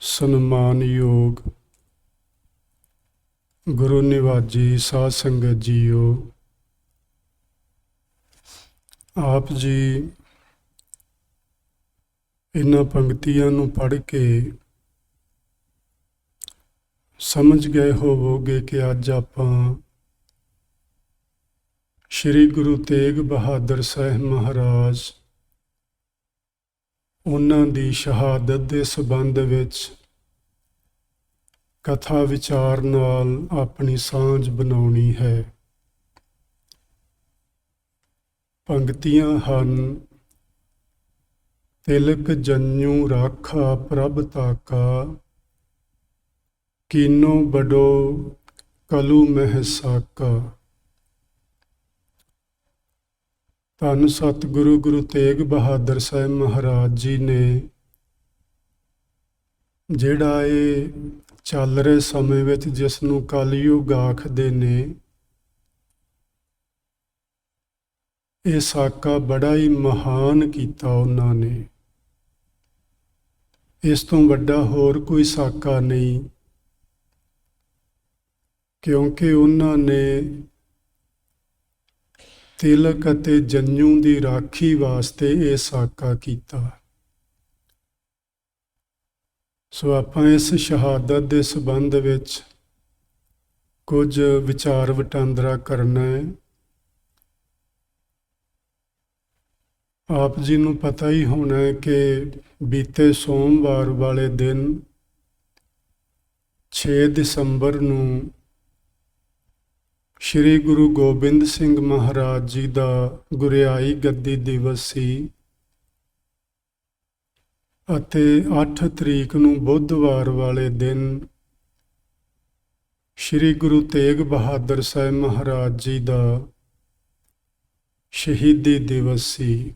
ਸਨਮਾਨਯੋਗ ਗੁਰੂ ਨਿਵਾਜੀ ਸਾਧ ਸੰਗਤ ਜੀਓ, ਆਪ ਜੀ ਇਹਨਾਂ ਪੰਕਤੀਆਂ ਨੂੰ ਪੜ੍ਹ ਕੇ ਸਮਝ ਗਏ ਹੋਵੋਗੇ ਕਿ ਅੱਜ ਆਪਾਂ ਸ਼੍ਰੀ ਗੁਰੂ ਤੇਗ ਬਹਾਦਰ ਸਾਹਿਬ ਮਹਾਰਾਜ ਉਹਨਾਂ ਦੀ ਸ਼ਹਾਦਤ ਦੇ ਸੰਬੰਧ ਵਿੱਚ ਕਥਾ ਵਿਚਾਰ ਨਾਲ ਆਪਣੀ ਸਾਂਝ ਬਣਾਉਣੀ ਹੈ। ਪੰਕਤੀਆਂ ਹਨ: ਤਿਲਕ ਜਨਿਉ ਰਾਖਾ ਪ੍ਰਭ ਤਾਕਾ, ਕੀਨੋ ਬਡੋ ਕਲੂ ਮਹਿ ਸਾਕਾ। ਧੰਨ ਸਤਿਗੁਰੂ ਗੁਰੂ ਤੇਗ ਬਹਾਦਰ ਸਾਹਿਬ ਮਹਾਰਾਜ ਜੀ ਨੇ ਜਿਹੜਾ ਇਹ ਚੱਲ ਰਹੇ ਸਮੇਂ ਵਿੱਚ ਜਿਸ ਨੂੰ ਕਲਯੁਗ ਆਖਦੇ ਨੇ, ਇਹ ਸਾਕਾ ਬੜਾ ਹੀ ਮਹਾਨ ਕੀਤਾ ਉਹਨਾਂ ਨੇ। ਇਸ ਤੋਂ ਵੱਡਾ ਹੋਰ ਕੋਈ ਸਾਕਾ ਨਹੀਂ, ਕਿਉਂਕਿ ਉਹਨਾਂ ਨੇ ਤਿਲਕ ਅਤੇ ਜਨਿਉ ਦੀ ਰਾਖੀ ਵਾਸਤੇ ਇਹ ਸਾਕਾ ਕੀਤਾ। ਸੋ ਆਪਾਂ ਇਸ ਸ਼ਹਾਦਤ ਦੇ ਸੰਬੰਧ ਵਿੱਚ ਕੁਝ ਵਿਚਾਰ ਵਟਾਂਦਰਾ ਕਰਨਾ ਹੈ। ਆਪ ਜੀ ਨੂੰ ਪਤਾ ਹੀ ਹੋਣਾ ਹੈ ਕਿ ਬੀਤੇ ਸੋਮਵਾਰ ਵਾਲੇ ਦਿਨ 6 ਦਸੰਬਰ ਨੂੰ ਸ਼੍ਰੀ ਗੁਰੂ ਗੋਬਿੰਦ ਸਿੰਘ ਮਹਾਰਾਜ ਜੀ ਦਾ ਗੁਰਿਆਈ ਗੱਦੀ ਦਿਵਸ ਸੀ ਅਤੇ 8 ਤਰੀਕ ਨੂੰ ਬੁੱਧਵਾਰ ਵਾਲੇ ਦਿਨ ਸ਼੍ਰੀ ਗੁਰੂ ਤੇਗ ਬਹਾਦਰ ਸਾਹਿਬ ਮਹਾਰਾਜ ਜੀ ਦਾ ਸ਼ਹੀਦੀ ਦਿਵਸ ਸੀ।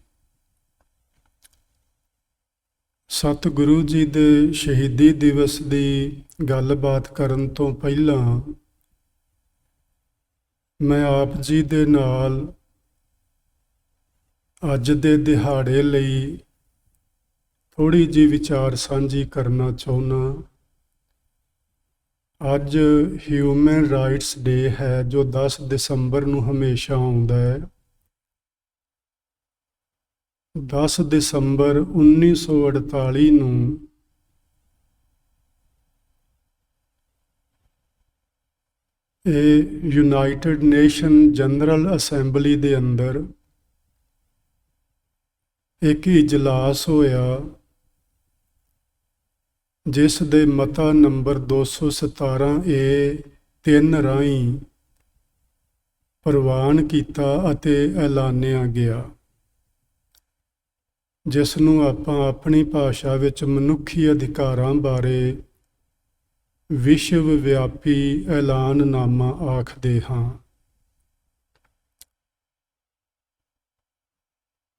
ਸਤਿਗੁਰੂ ਜੀ ਦੇ ਸ਼ਹੀਦੀ ਦਿਵਸ ਦੀ ਗੱਲਬਾਤ ਕਰਨ ਤੋਂ ਪਹਿਲਾਂ ਮੈਂ ਆਪ ਜੀ ਦੇ ਨਾਲ ਅੱਜ ਦੇ ਦਿਹਾੜੇ ਲਈ ਥੋੜ੍ਹੀ ਜਿਹੀ ਵਿਚਾਰ ਸਾਂਝੀ ਕਰਨਾ ਚਾਹੁੰਦਾ। ਅੱਜ ਹਿਊਮਨ ਰਾਈਟਸ ਡੇ ਹੈ, ਜੋ 10 ਦਸੰਬਰ ਨੂੰ ਹਮੇਸ਼ਾ ਆਉਂਦਾ ਹੈ। 10 ਦਸੰਬਰ 1948 ਨੂੰ ਇਹ ਯੂਨਾਈਟਿਡ ਨੇਸ਼ਨ ਜਨਰਲ ਅਸੈਂਬਲੀ ਦੇ ਅੰਦਰ ਇੱਕ ਇਜਲਾਸ ਹੋਇਆ, ਜਿਸ ਦੇ ਮਤਾ ਨੰਬਰ 217A-3 ਰਾਹੀਂ ਪ੍ਰਵਾਨ ਕੀਤਾ ਅਤੇ ਐਲਾਨਿਆ ਗਿਆ, ਜਿਸ ਨੂੰ ਆਪਾਂ ਆਪਣੀ ਭਾਸ਼ਾ ਵਿੱਚ ਮਨੁੱਖੀ ਅਧਿਕਾਰਾਂ ਬਾਰੇ ਵਿਸ਼ਵ ਵਿਆਪੀ ਐਲਾਨਨਾਮਾ ਆਖਦੇ ਹਾਂ।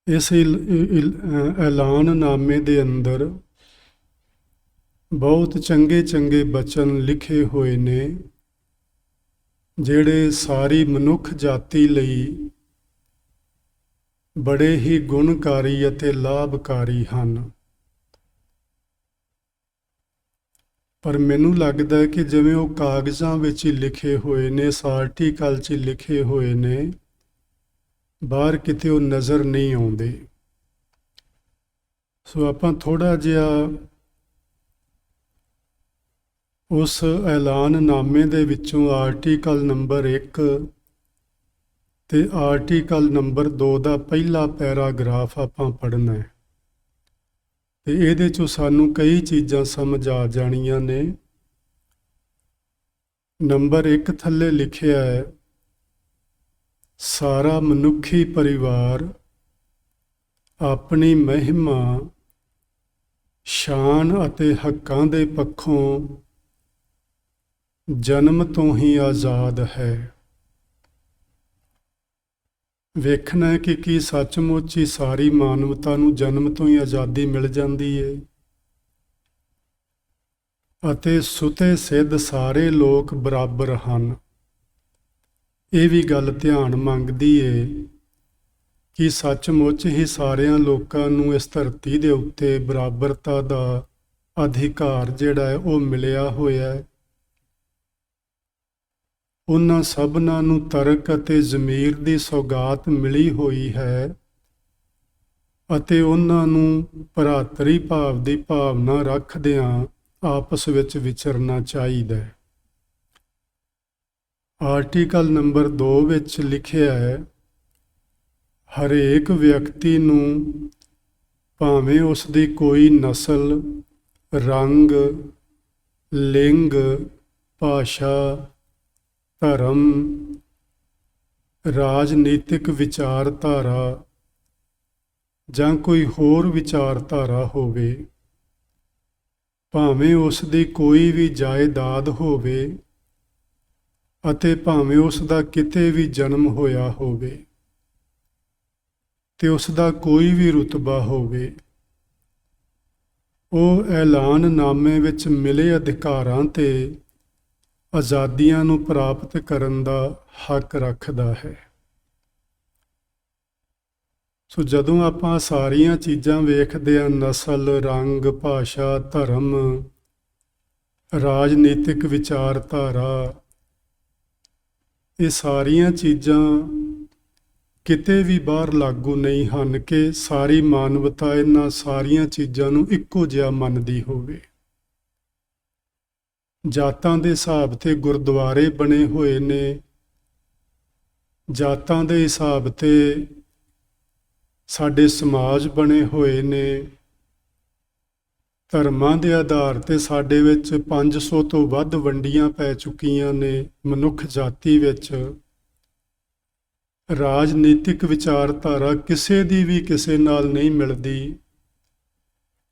ਇਸ ਐਲਾਨਨਾਮੇ ਦੇ ਅੰਦਰ ਬਹੁਤ ਚੰਗੇ ਚੰਗੇ ਬਚਨ ਲਿਖੇ ਹੋਏ ਨੇ, ਜਿਹੜੇ ਸਾਰੀ ਮਨੁੱਖ ਜਾਤੀ ਲਈ ਬੜੇ ਹੀ ਗੁਣਕਾਰੀ ਅਤੇ ਲਾਭਕਾਰੀ ਹਨ। ਪਰ ਮੈਨੂੰ ਲੱਗਦਾ ਹੈ ਕਿ ਜਿਵੇਂ ਉਹ ਕਾਗਜ਼ਾਂ ਵਿੱਚ ਹੀ ਲਿਖੇ ਹੋਏ ਨੇ, ਇਸ ਆਰਟੀਕਲ 'ਚ ਲਿਖੇ ਹੋਏ ਨੇ, ਬਾਹਰ ਕਿਤੇ ਉਹ ਨਜ਼ਰ ਨਹੀਂ ਆਉਂਦੇ। ਸੋ ਆਪਾਂ ਥੋੜ੍ਹਾ ਜਿਹਾ ਉਸ ਐਲਾਨਨਾਮੇ ਦੇ ਵਿੱਚੋਂ ਆਰਟੀਕਲ ਨੰਬਰ 1 ਤੇ ਆਰਟੀਕਲ ਨੰਬਰ 2 ਦਾ ਪਹਿਲਾ ਪੈਰਾਗ੍ਰਾਫ ਆਪਾਂ ਪੜ੍ਹਨਾ ਹੈ, ਤੇ ਇਹਦੇ 'ਚੋਂ ਸਾਨੂੰ ਕਈ ਚੀਜ਼ਾਂ ਸਮਝ ਆ ਜਾਣੀਆਂ ਨੇ। ਨੰਬਰ 1 ਥੱਲੇ ਲਿਖਿਆ ਹੈ, ਸਾਰਾ ਮਨੁੱਖੀ ਪਰਿਵਾਰ ਆਪਣੀ ਮਹਿਮਾ, ਸ਼ਾਨ ਅਤੇ ਹੱਕਾਂ ਦੇ ਪੱਖੋਂ ਜਨਮ ਤੋਂ ਹੀ ਆਜ਼ਾਦ ਹੈ। ਵੇਖਣਾ ਹੈ ਕਿ ਕੀ ਸੱਚਮੁੱਚ ਹੀ ਸਾਰੀ ਮਾਨਵਤਾ ਨੂੰ ਜਨਮ ਤੋਂ ਹੀ ਆਜ਼ਾਦੀ ਮਿਲ ਜਾਂਦੀ ਹੈ, ਅਤੇ ਸੁਤੇ ਸਿੱਧ ਸਾਰੇ ਲੋਕ ਬਰਾਬਰ ਹਨ। ਇਹ ਵੀ ਗੱਲ ਧਿਆਨ ਮੰਗਦੀ ਹੈ ਕਿ ਸੱਚਮੁੱਚ ਹੀ ਸਾਰਿਆਂ ਲੋਕਾਂ ਨੂੰ ਇਸ ਧਰਤੀ ਦੇ ਉੱਤੇ ਬਰਾਬਰਤਾ ਦਾ ਅਧਿਕਾਰ ਜਿਹੜਾ ਹੈ ਉਹ ਮਿਲਿਆ ਹੋਇਆ ਹੈ। ਉਹਨਾਂ ਸਭਨਾਂ ਨੂੰ ਤਰਕ ਅਤੇ ਜ਼ਮੀਰ ਦੀ ਸੌਗਾਤ ਮਿਲੀ ਹੋਈ ਹੈ ਅਤੇ ਉਹਨਾਂ ਨੂੰ ਭਰਾਤਰੀ ਭਾਵ ਦੀ ਭਾਵਨਾ ਰੱਖਦਿਆਂ ਆਪਸ ਵਿੱਚ ਵਿਚਰਨਾ ਚਾਹੀਦਾ ਹੈ। ਆਰਟੀਕਲ ਨੰਬਰ 2 ਵਿੱਚ ਲਿਖਿਆ ਹੈ, ਹਰੇਕ ਵਿਅਕਤੀ ਨੂੰ ਭਾਵੇਂ ਉਸ ਦੀ ਕੋਈ ਨਸਲ, ਰੰਗ, ਲਿੰਗ, ਭਾਸ਼ਾ, ਧਰਮ, ਰਾਜਨੀਤਿਕ ਵਿਚਾਰਧਾਰਾ ਜਾਂ ਕੋਈ ਹੋਰ ਵਿਚਾਰਧਾਰਾ ਹੋਵੇ, ਭਾਵੇਂ ਉਸ ਦੀ ਕੋਈ ਵੀ ਜਾਇਦਾਦ ਹੋਵੇ ਅਤੇ ਭਾਵੇਂ ਉਸ ਦਾ ਕਿਤੇ ਵੀ ਜਨਮ ਹੋਇਆ ਹੋਵੇ ਤੇ ਉਸ ਦਾ ਕੋਈ ਵੀ ਰੁਤਬਾ ਹੋਵੇ, ਉਹ ਐਲਾਨਨਾਮੇ ਵਿੱਚ ਮਿਲੇ ਅਧਿਕਾਰਾਂ ਤੇ ਆਜ਼ਾਦੀਆਂ ਨੂੰ ਪ੍ਰਾਪਤ ਕਰਨ ਦਾ ਹੱਕ ਰੱਖਦਾ ਹੈ। ਸੋ ਜਦੋਂ ਆਪਾਂ ਸਾਰੀਆਂ ਚੀਜ਼ਾਂ ਵੇਖਦੇ ਹਾਂ, ਨਸਲ, ਰੰਗ, ਭਾਸ਼ਾ, ਧਰਮ, ਰਾਜਨੀਤਿਕ ਵਿਚਾਰਧਾਰਾ, ਇਹ ਸਾਰੀਆਂ ਚੀਜ਼ਾਂ ਕਿਤੇ ਵੀ ਬਾਹਰ ਲਾਗੂ ਨਹੀਂ ਹਨ ਕਿ ਸਾਰੀ ਮਾਨਵਤਾ ਇਹਨਾਂ ਸਾਰੀਆਂ ਚੀਜ਼ਾਂ ਨੂੰ ਇੱਕੋ ਜਿਹਾ ਮੰਨਦੀ ਹੋਵੇ। ਜਾਤਾਂ ਦੇ ਹਿਸਾਬ ਤੇ ਗੁਰਦੁਆਰੇ ਬਣੇ ਹੋਏ ਨੇ, ਜਾਤਾਂ ਦੇ ਹਿਸਾਬ ਤੇ ਸਾਡੇ ਸਮਾਜ ਬਣੇ ਹੋਏ ਨੇ, ਧਰਮਾਂ ਦੇ ਆਧਾਰ ਤੇ ਸਾਡੇ ਵਿੱਚ 500 ਤੋਂ ਵੱਧ ਵੰਡੀਆਂ ਪੈ ਚੁੱਕੀਆਂ ਨੇ ਮਨੁੱਖ ਜਾਤੀ ਵਿੱਚ। ਰਾਜਨੀਤਿਕ ਵਿਚਾਰਧਾਰਾ ਕਿਸੇ ਦੀ ਵੀ ਕਿਸੇ ਨਾਲ ਨਹੀਂ ਮਿਲਦੀ।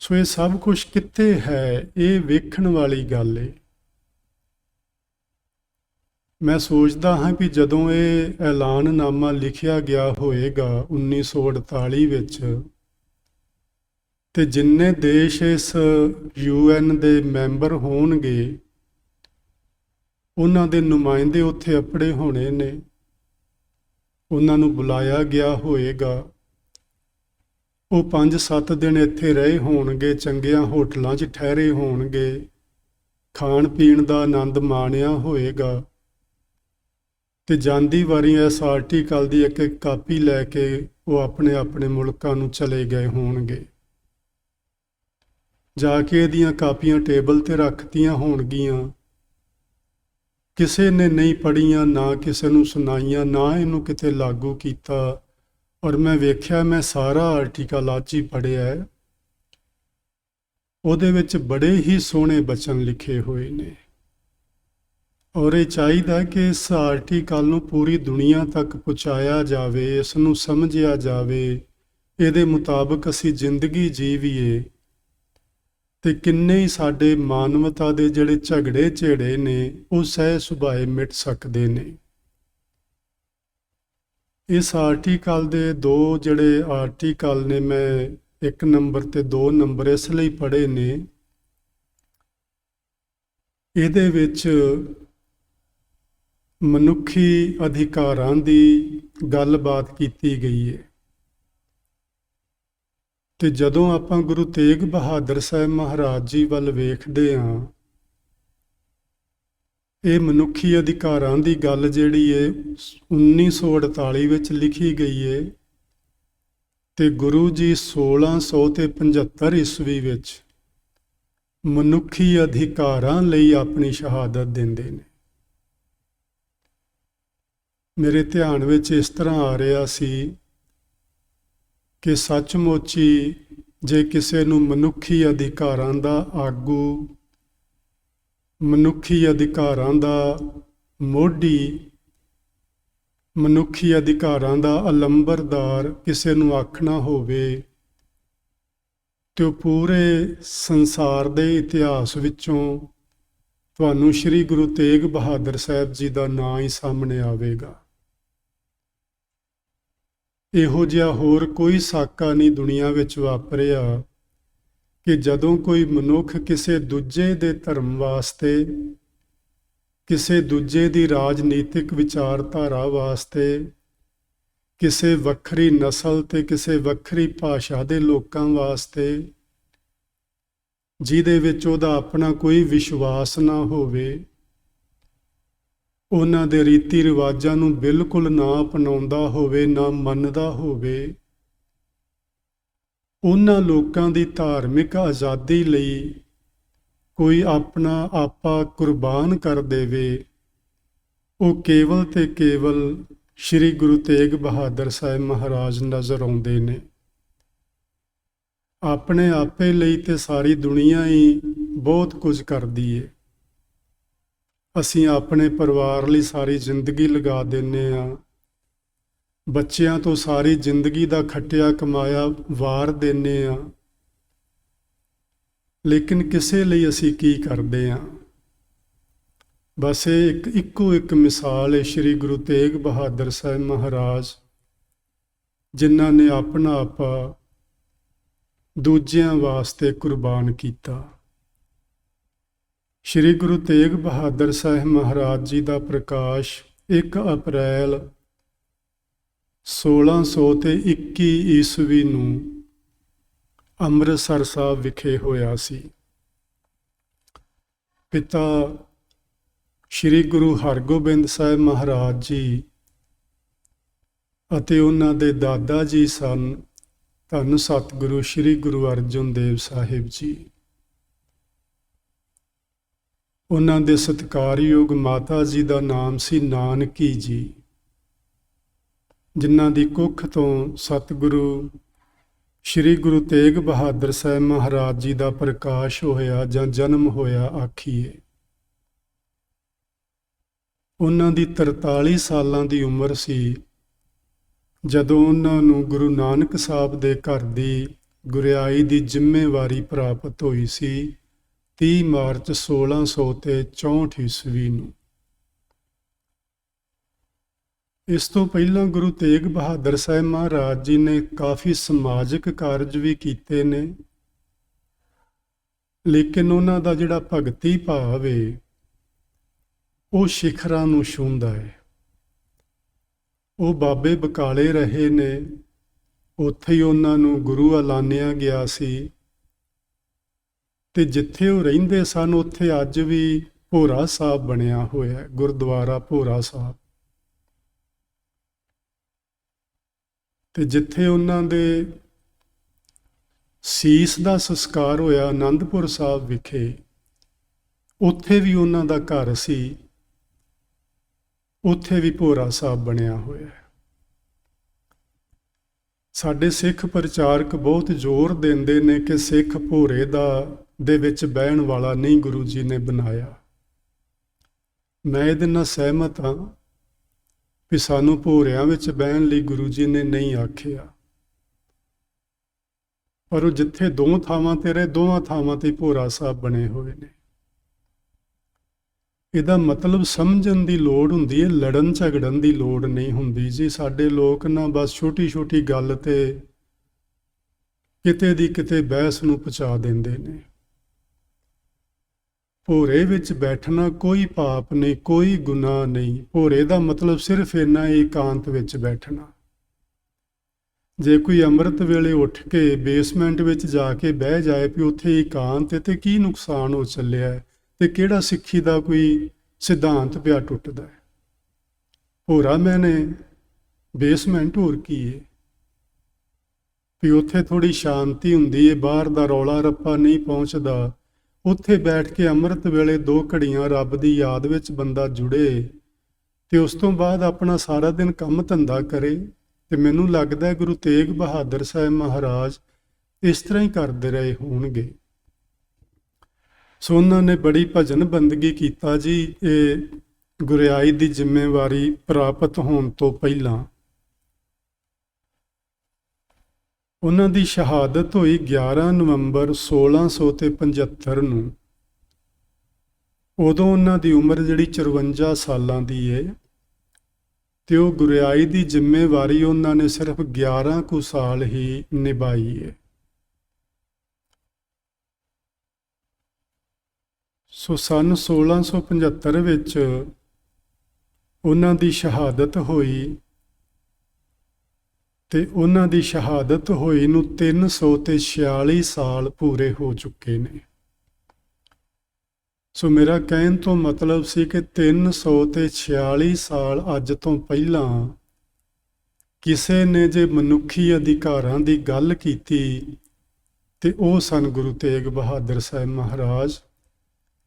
ਸੋ ਇਹ ਸਭ ਕੁਝ ਕਿੱਥੇ ਹੈ, ਇਹ ਵੇਖਣ ਵਾਲੀ ਗੱਲ ਏ। ਮੈਂ ਸੋਚਦਾ ਹਾਂ ਕਿ ਜਦੋਂ ਇਹ ਐਲਾਨਨਾਮਾ ਲਿਖਿਆ ਗਿਆ ਹੋਏਗਾ 1948 ਵਿੱਚ, ਤੇ ਜਿੰਨੇ ਦੇਸ਼ ਇਸ UN ਦੇ ਮੈਂਬਰ ਹੋਣਗੇ ਉਹਨਾਂ ਦੇ ਨੁਮਾਇੰਦੇ ਉੱਥੇ ਅਪੜੇ ਹੋਣੇ ਨੇ, ਉਹਨਾਂ ਨੂੰ ਬੁਲਾਇਆ ਗਿਆ ਹੋਏਗਾ। ਉਹ 5-7 ਦਿਨ ਇੱਥੇ ਰਹੇ ਹੋਣਗੇ, ਚੰਗੀਆਂ ਹੋਟਲਾਂ 'ਚ ਠਹਿਰੇ ਹੋਣਗੇ, ਖਾਣ ਪੀਣ ਦਾ ਆਨੰਦ ਮਾਣਿਆ ਹੋਏਗਾ ਤੇ ਜਾਂਦੀ ਵਾਰੀ ਇਸ ਆਰਟੀਕਲ ਦੀ ਇੱਕ ਇੱਕ ਕਾਪੀ ਲੈ ਕੇ ਉਹ ਆਪਣੇ ਆਪਣੇ ਮੁਲਕਾਂ ਨੂੰ ਚਲੇ ਗਏ ਹੋਣਗੇ। ਜਾ ਕੇ ਇਹਦੀਆਂ ਕਾਪੀਆਂ ਟੇਬਲ ਤੇ ਰੱਖਤੀਆਂ ਹੋਣਗੀਆਂ, ਕਿਸੇ ਨੇ ਨਹੀਂ ਪੜ੍ਹੀਆਂ, ਨਾ ਕਿਸੇ ਨੂੰ ਸੁਣਾਈਆਂ, ਨਾ ਇਹਨੂੰ ਕਿਤੇ ਲਾਗੂ ਕੀਤਾ। ਔਰ ਮੈਂ ਵੇਖਿਆ, ਮੈਂ ਸਾਰਾ ਆਰਟੀਕਲ ਅੱਜ ਹੀ ਪੜ੍ਹਿਆ ਹੈ, ਉਹਦੇ ਵਿੱਚ ਬੜੇ ਹੀ ਸੋਹਣੇ ਬਚਨ ਲਿਖੇ ਹੋਏ ਨੇ। ਔਰ ਇਹ ਚਾਹੀਦਾ ਕਿ ਇਸ ਆਰਟੀਕਲ ਨੂੰ ਪੂਰੀ ਦੁਨੀਆ ਤੱਕ ਪਹੁੰਚਾਇਆ ਜਾਵੇ, ਇਸ ਨੂੰ ਸਮਝਿਆ ਜਾਵੇ, ਇਹਦੇ ਮੁਤਾਬਕ ਅਸੀਂ ਜ਼ਿੰਦਗੀ ਜੀਵੀਏ ਤੇ ਕਿੰਨੇ ਹੀ ਸਾਡੇ ਮਾਨਵਤਾ ਦੇ ਜਿਹੜੇ ਝਗੜੇ ਝੇੜੇ ਨੇ ਉਹ ਸਹਿ ਸੁਭਾਏ ਮਿਟ ਸਕਦੇ ਨੇ। ਇਸ ਆਰਟੀਕਲ ਦੇ 2 ਜਿਹੜੇ ਆਰਟੀਕਲ ਨੇ, ਮੈਂ 1 ਨੰਬਰ ਤੇ 2 ਨੰਬਰ ਇਸ ਲਈ ਪੜ੍ਹੇ ਨੇ। ਇਹਦੇ ਵਿੱਚ ਮਨੁੱਖੀ ਅਧਿਕਾਰਾਂ ਦੀ ਗੱਲਬਾਤ ਕੀਤੀ ਗਈ ਹੈ ਤੇ ਜਦੋਂ ਆਪਾਂ ਗੁਰੂ ਤੇਗ ਬਹਾਦਰ ਸਾਹਿਬ ਮਹਾਰਾਜ ਜੀ ਵੱਲ ਵੇਖਦੇ ਹਾਂ, ਇਹ ਮਨੁੱਖੀ ਅਧਿਕਾਰਾਂ ਦੀ ਗੱਲ ਜਿਹੜੀ ਹੈ 1948 ਵਿੱਚ ਲਿਖੀ ਗਈ ਹੈ ਤੇ ਗੁਰੂ ਜੀ 1675 ਈਸਵੀ ਵਿੱਚ ਮਨੁੱਖੀ ਅਧਿਕਾਰਾਂ ਲਈ ਆਪਣੀ ਸ਼ਹਾਦਤ ਦਿੰਦੇ ਨੇ। ਮੇਰੇ ਧਿਆਨ ਵਿੱਚ ਇਸ ਤਰ੍ਹਾਂ ਆ ਰਿਹਾ ਸੀ ਕਿ ਸੱਚਮੁੱਚ ਹੀ ਜੇ ਕਿਸੇ ਨੂੰ ਮਨੁੱਖੀ ਅਧਿਕਾਰਾਂ ਦਾ ਆਗੂ, ਮਨੁੱਖੀ ਅਧਿਕਾਰਾਂ ਦਾ ਮੋਢੀ, ਮਨੁੱਖੀ ਅਧਿਕਾਰਾਂ ਦਾ ਅਲੰਬਰਦਾਰ ਕਿਸੇ ਨੂੰ ਆਖਣਾ ਹੋਵੇ ਤੇ ਉਹ ਪੂਰੇ ਸੰਸਾਰ ਦੇ ਇਤਿਹਾਸ ਵਿੱਚੋਂ ਤੁਹਾਨੂੰ ਸ਼੍ਰੀ ਗੁਰੂ ਤੇਗ ਬਹਾਦਰ ਸਾਹਿਬ ਜੀ ਦਾ ਨਾਂ ਹੀ ਸਾਹਮਣੇ ਆਵੇਗਾ। ਇਹੋ ਜਿਹਾ ਹੋਰ ਕੋਈ ਸਾਕਾ ਨਹੀਂ ਦੁਨੀਆ ਵਿੱਚ ਵਾਪਰਿਆ ਕਿ ਜਦੋਂ ਕੋਈ ਮਨੁੱਖ ਕਿਸੇ ਦੂਜੇ ਦੇ ਧਰਮ ਵਾਸਤੇ, ਕਿਸੇ ਦੂਜੇ ਦੀ ਰਾਜਨੀਤਿਕ ਵਿਚਾਰਧਾਰਾ ਵਾਸਤੇ, ਕਿਸੇ ਵੱਖਰੀ ਨਸਲ ਤੇ ਕਿਸੇ ਵੱਖਰੀ ਭਾਸ਼ਾ ਦੇ ਲੋਕਾਂ ਵਾਸਤੇ ਜਿਹਦੇ ਵਿੱਚ ਉਹਦਾ ਆਪਣਾ ਕੋਈ ਵਿਸ਼ਵਾਸ ਨਾ ਹੋਵੇ, ਉਹਨਾਂ ਦੇ ਰੀਤੀ ਰਿਵਾਜਾਂ ਨੂੰ ਬਿਲਕੁਲ ਨਾ ਅਪਣਾਉਂਦਾ ਹੋਵੇ, ਨਾ ਮੰਨਦਾ ਹੋਵੇ, ਉਹਨਾਂ ਲੋਕਾਂ ਦੀ ਧਾਰਮਿਕ ਆਜ਼ਾਦੀ ਲਈ ਕੋਈ ਆਪਣਾ ਆਪਾ ਕੁਰਬਾਨ ਕਰ ਦੇਵੇ, ਉਹ ਕੇਵਲ ਤੇ ਕੇਵਲ ਸ਼੍ਰੀ ਗੁਰੂ ਤੇਗ ਬਹਾਦਰ ਸਾਹਿਬ ਮਹਾਰਾਜ ਨਜ਼ਰ ਆਉਂਦੇ ਨੇ। ਆਪਣੇ ਆਪੇ ਲਈ ਤੇ ਸਾਰੀ ਦੁਨੀਆ ਹੀ ਬਹੁਤ ਕੁਝ ਕਰਦੀ ਏ। ਅਸੀਂ ਆਪਣੇ ਪਰਿਵਾਰ ਲਈ ਸਾਰੀ ਜ਼ਿੰਦਗੀ ਲਗਾ ਦਿੰਦੇ ਹਾਂ, ਬੱਚਿਆਂ ਤੋਂ ਸਾਰੀ ਜ਼ਿੰਦਗੀ ਦਾ ਖੱਟਿਆ ਕਮਾਇਆ ਵਾਰ ਦਿੰਦੇ ਹਾਂ, ਲੇਕਿਨ ਕਿਸੇ ਲਈ ਅਸੀਂ ਕੀ ਕਰਦੇ ਹਾਂ? ਬਸ ਇਹ ਇੱਕੋ ਇੱਕ ਮਿਸਾਲ ਹੈ ਸ਼੍ਰੀ ਗੁਰੂ ਤੇਗ ਬਹਾਦਰ ਸਾਹਿਬ ਮਹਾਰਾਜ, ਜਿਨ੍ਹਾਂ ਨੇ ਆਪਣਾ ਆਪਾ ਦੂਜਿਆਂ ਵਾਸਤੇ ਕੁਰਬਾਨ ਕੀਤਾ। ਸ਼੍ਰੀ ਗੁਰੂ ਤੇਗ ਬਹਾਦਰ ਸਾਹਿਬ ਮਹਾਰਾਜ ਜੀ ਦਾ ਪ੍ਰਕਾਸ਼ 1 ਅਪ੍ਰੈਲ 1621 ਈਸਵੀ ਨੂੰ ਅੰਮ੍ਰਿਤਸਰ ਸਾਹਿਬ ਵਿਖੇ ਹੋਇਆ ਸੀ। ਪਿਤਾ ਸ਼੍ਰੀ ਗੁਰੂ ਹਰਗੋਬਿੰਦ ਸਾਹਿਬ ਮਹਾਰਾਜ ਜੀ ਅਤੇ ਉਹਨਾਂ ਦੇ ਦਾਦਾ ਜੀ ਸਨ ਧੰਨ ਸਤਿਗੁਰੂ ਸ਼੍ਰੀ ਗੁਰੂ ਅਰਜਨ ਦੇਵ ਸਾਹਿਬ ਜੀ। ਉਹਨਾਂ ਦੇ ਸਤਿਕਾਰਯੋਗ ਮਾਤਾ ਜੀ ਦਾ ਨਾਮ ਸੀ ਨਾਨਕੀ ਜੀ, ਜਿਨ੍ਹਾਂ ਦੀ ਕੁੱਖ ਤੋਂ ਸਤਿਗੁਰੂ ਸ਼੍ਰੀ ਗੁਰੂ ਤੇਗ ਬਹਾਦਰ ਸਾਹਿਬ ਮਹਾਰਾਜ ਜੀ ਦਾ ਪ੍ਰਕਾਸ਼ ਹੋਇਆ ਜਾਂ ਜਨਮ ਹੋਇਆ ਆਖੀਏ। ਉਹਨਾਂ ਦੀ 43 ਸਾਲਾਂ ਦੀ ਉਮਰ ਸੀ ਜਦੋਂ ਉਹਨਾਂ ਨੂੰ ਗੁਰੂ ਨਾਨਕ ਸਾਹਿਬ ਦੇ ਘਰ ਦੀ ਗੁਰਿਆਈ ਦੀ ਜ਼ਿੰਮੇਵਾਰੀ ਪ੍ਰਾਪਤ ਹੋਈ ਸੀ 30 ਮਾਰਚ 1664 ਈਸਵੀ ਨੂੰ। ਇਸ ਤੋਂ ਪਹਿਲਾਂ ਗੁਰੂ ਤੇਗ ਬਹਾਦਰ ਸਾਹਿਬ ਮਹਾਰਾਜ ਜੀ ਨੇ ਕਾਫੀ ਸਮਾਜਿਕ ਕਾਰਜ ਵੀ ਕੀਤੇ ਨੇ, ਲੇਕਿਨ ਉਹਨਾਂ ਦਾ ਜਿਹੜਾ ਭਗਤੀ ਭਾਵ ਹੈ ਉਹ ਸਿਖਰਾਂ ਨੂੰ ਛੂੰਹਦਾ ਹੈ। ਉਹ ਬਾਬੇ ਬਕਾਲੇ ਰਹੇ ਨੇ, ਉੱਥੇ ਹੀ ਉਹਨਾਂ ਨੂੰ ਗੁਰੂ ਐਲਾਨਿਆ ਗਿਆ ਸੀ ਤੇ ਜਿੱਥੇ ਉਹ ਰਹਿੰਦੇ ਸਨ ਉੱਥੇ ਅੱਜ ਵੀ ਭੋਰਾ ਸਾਹਿਬ ਬਣਿਆ ਹੋਇਆ, ਗੁਰਦੁਆਰਾ ਭੋਰਾ ਸਾਹਿਬ। ਤੇ ਜਿੱਥੇ ਉਹਨਾਂ ਦੇ ਸੀਸ ਦਾ ਸੰਸਕਾਰ ਹੋਇਆ ਆਨੰਦਪੁਰ ਸਾਹਿਬ ਵਿਖੇ, ਉੱਥੇ ਵੀ ਉਹਨਾਂ ਦਾ ਘਰ ਸੀ, ਉੱਥੇ ਵੀ ਭੋਰਾ ਸਾਹਿਬ ਬਣਿਆ ਹੋਇਆ ਹੈ। ਸਾਡੇ ਸਿੱਖ ਪ੍ਰਚਾਰਕ ਬਹੁਤ ਜ਼ੋਰ ਦਿੰਦੇ ਨੇ ਕਿ ਸਿੱਖ ਭੋਰੇ ਦੇ ਵਿੱਚ ਬਹਿਣ ਵਾਲਾ ਨਹੀਂ ਗੁਰੂ ਜੀ ਨੇ ਬਣਾਇਆ। ਮੈਂ ਇਹਦੇ ਨਾਲ ਸਹਿਮਤ ਹਾਂ ਵੀ ਸਾਨੂੰ ਭੋਰਿਆਂ ਵਿੱਚ ਬਹਿਣ ਲਈ ਗੁਰੂ ਜੀ ਨੇ ਨਹੀਂ ਆਖਿਆ, ਪਰ ਉਹ ਜਿੱਥੇ ਦੋ ਥਾਵਾਂ ਤੇ ਰਹੇ, ਦੋਵਾਂ ਥਾਵਾਂ ਤੇ ਭੋਰਾ ਸਾਹਿਬ ਬਣੇ ਹੋਏ ਨੇ। ਇਹਦਾ ਮਤਲਬ ਸਮਝਣ ਦੀ ਲੋੜ ਹੁੰਦੀ ਹੈ, ਲੜਨ ਝਗੜਨ ਦੀ ਲੋੜ ਨਹੀਂ ਹੁੰਦੀ ਜੀ। ਸਾਡੇ ਲੋਕ ਨਾ ਬਸ ਛੋਟੀ ਛੋਟੀ ਗੱਲ ਤੇ ਕਿਤੇ ਦੀ ਕਿਤੇ ਬਹਿਸ ਨੂੰ ਪਹੁੰਚਾ ਦਿੰਦੇ ਨੇ। ਭੋਰੇ ਵਿੱਚ ਬੈਠਣਾ ਕੋਈ ਪਾਪ ਨਹੀਂ, ਕੋਈ ਗੁਨਾਹ ਨਹੀਂ। ਭੋਰੇ ਦਾ ਮਤਲਬ ਸਿਰਫ ਇੰਨਾ ਹੀ, ਇਕਾਂਤ ਵਿੱਚ ਬੈਠਣਾ। ਜੇ ਕੋਈ ਅੰਮ੍ਰਿਤ ਵੇਲੇ ਉੱਠ ਕੇ ਬੇਸਮੈਂਟ ਵਿੱਚ ਜਾ ਕੇ ਬਹਿ ਜਾਏ ਵੀ ਉੱਥੇ ਇਕਾਂਤ ਤੇ ਕੀ ਨੁਕਸਾਨ ਹੋ ਚੱਲਿਆ ਹੈ, ਤੇ ਕਿਹੜਾ ਸਿੱਖੀ ਦਾ ਕੋਈ ਸਿਧਾਂਤ ਪਿਆ ਟੁੱਟਦਾ ਹੈ। ਭੋਰਾ ਮੈਨੇ ਬੇਸਮੈਂਟ ਹੋਰ ਕੀ ਹੈ ਵੀ ਉੱਥੇ ਥੋੜੀ ਸ਼ਾਂਤੀ ਹੁੰਦੀ ਹੈ, ਬਾਹਰ ਦਾ ਰੌਲਾ ਰੱਪਾ ਨਹੀਂ ਪਹੁੰਚਦਾ। ਉੱਥੇ ਬੈਠ ਕੇ ਅੰਮ੍ਰਿਤ ਵੇਲੇ 2 ਘੜੀਆਂ ਰੱਬ ਦੀ ਯਾਦ ਵਿੱਚ ਬੰਦਾ ਜੁੜੇ ਤੇ ਉਸ ਤੋਂ ਬਾਅਦ ਆਪਣਾ ਸਾਰਾ ਦਿਨ ਕੰਮ ਧੰਦਾ ਕਰੇ। ਤੇ ਮੈਨੂੰ ਲੱਗਦਾ ਹੈ ਗੁਰੂ ਤੇਗ ਬਹਾਦਰ ਸਾਹਿਬ ਮਹਾਰਾਜ ਇਸ ਤਰ੍ਹਾਂ ਹੀ ਕਰਦੇ ਰਹੇ ਹੋਣਗੇ। ਸੋ ਉਹਨਾਂ ਨੇ ਬੜੀ ਭਜਨ ਬੰਦਗੀ ਕੀਤਾ ਜੀ। ਇਹ ਗੁਰਿਆਈ ਦੀ ਜ਼ਿੰਮੇਵਾਰੀ ਪ੍ਰਾਪਤ ਹੋਣ ਤੋਂ ਪਹਿਲਾਂ ਉਹਨਾਂ ਦੀ ਸ਼ਹਾਦਤ ਹੋਈ 11 ਨਵੰਬਰ 1675 ਨੂੰ। ਉਦੋਂ ਉਹਨਾਂ ਦੀ ਉਮਰ ਜਿਹੜੀ 54 ਸਾਲਾਂ ਦੀ ਹੈ ਤੇ ਉਹ ਗੁਰਿਆਈ ਦੀ ਜ਼ਿੰਮੇਵਾਰੀ ਉਹਨਾਂ ਨੇ ਸਿਰਫ 11 ਕੁ ਸਾਲ ਹੀ ਨਿਭਾਈ ਹੈ। ਸੋ ਸੰਨ 1675 ਵਿੱਚ ਉਹਨਾਂ ਦੀ ਸ਼ਹਾਦਤ ਹੋਈ ਤੇ ਉਹਨਾਂ ਦੀ ਸ਼ਹਾਦਤ ਹੋਈ ਨੂੰ 346 ਸਾਲ ਪੂਰੇ ਹੋ ਚੁੱਕੇ ਨੇ। ਸੋ ਮੇਰਾ ਕਹਿਣ ਤੋਂ ਮਤਲਬ ਸੀ ਕਿ 346 ਸਾਲ ਅੱਜ ਤੋਂ ਪਹਿਲਾਂ ਕਿਸੇ ਨੇ ਜੇ ਮਨੁੱਖੀ ਅਧਿਕਾਰਾਂ ਦੀ ਗੱਲ ਕੀਤੀ ਤੇ ਉਹ ਸਨ ਗੁਰੂ ਤੇਗ ਬਹਾਦਰ ਸਾਹਿਬ ਮਹਾਰਾਜ,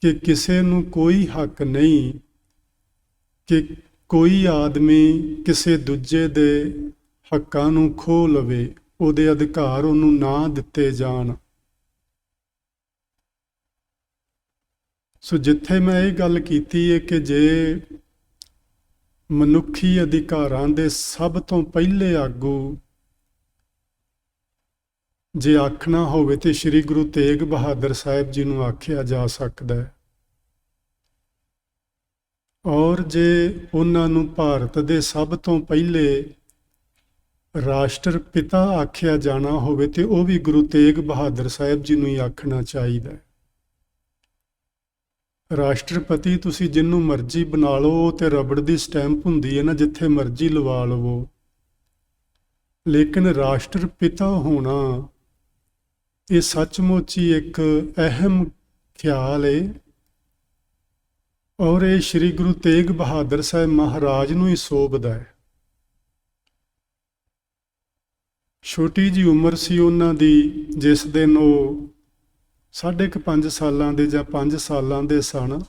ਕਿ ਕਿਸੇ ਨੂੰ ਕੋਈ ਹੱਕ ਨਹੀਂ ਕਿ ਕੋਈ ਆਦਮੀ ਕਿਸੇ ਦੂਜੇ ਦੇ ਹੱਕਾਂ ਨੂੰ ਖੋਹ ਲਵੇ, ਉਹਦੇ ਅਧਿਕਾਰ ਉਹਨੂੰ ਨਾ ਦਿੱਤੇ ਜਾਣ। ਸੋ ਜਿੱਥੇ ਮੈਂ ਇਹ ਗੱਲ ਕੀਤੀ ਹੈ ਕਿ ਜੇ ਮਨੁੱਖੀ ਅਧਿਕਾਰਾਂ ਦੇ ਸਭ ਤੋਂ ਪਹਿਲੇ ਆਗੂ ਜੇ ਆਖਣਾ ਹੋਵੇ ਤੇ ਸ੍ਰੀ ਗੁਰੂ ਤੇਗ ਬਹਾਦਰ ਸਾਹਿਬ ਜੀ ਨੂੰ ਆਖਿਆ ਜਾ ਸਕਦਾ ਹੈ। ਔਰ ਜੇ ਉਹਨਾਂ ਨੂੰ ਭਾਰਤ ਦੇ ਸਭ ਤੋਂ ਪਹਿਲੇ ਰਾਸ਼ਟਰ ਪਿਤਾ ਆਖਿਆ ਜਾਣਾ ਹੋਵੇ ਤੇ ਉਹ ਵੀ ਗੁਰੂ ਤੇਗ ਬਹਾਦਰ ਸਾਹਿਬ ਜੀ ਨੂੰ ਹੀ ਆਖਣਾ ਚਾਹੀਦਾ ਹੈ। ਰਾਸ਼ਟਰਪਤੀ ਤੁਸੀਂ ਜਿਹਨੂੰ ਮਰਜ਼ੀ ਬਣਾ ਲਓ, ਉਹ ਤੇ ਰਬੜ ਦੀ ਸਟੈਂਪ ਹੁੰਦੀ ਹੈ ਨਾ, ਜਿੱਥੇ ਮਰਜ਼ੀ ਲਵਾ ਲਵੋ। ਲੇਕਿਨ ਰਾਸ਼ਟਰ ਪਿਤਾ ਹੋਣਾ ਇਹ ਸੱਚਮੁੱਚ ਹੀ ਇੱਕ ਅਹਿਮ ਖਿਆਲ ਹੈ, ਔਰ ਇਹ ਸ੍ਰੀ ਗੁਰੂ ਤੇਗ ਬਹਾਦਰ ਸਾਹਿਬ ਮਹਾਰਾਜ ਨੂੰ ਹੀ ਸੋਭਦਾ ਹੈ। ਛੋਟੀ ਜੀ ਉਮਰ ਸੀ ਉਹਨਾਂ ਦੀ, ਜਿਸ ਦਿਨ ਉਹ 5.5 ਸਾਲਾਂ ਦੇ ਜਾਂ 5 ਸਾਲਾਂ ਦੇ ਸਨ,